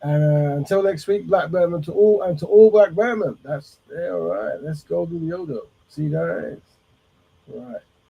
And until next week, Black Betterment to all, and to all Black Betterment. That's all right. Let's go do the Yodo. See you guys. All right.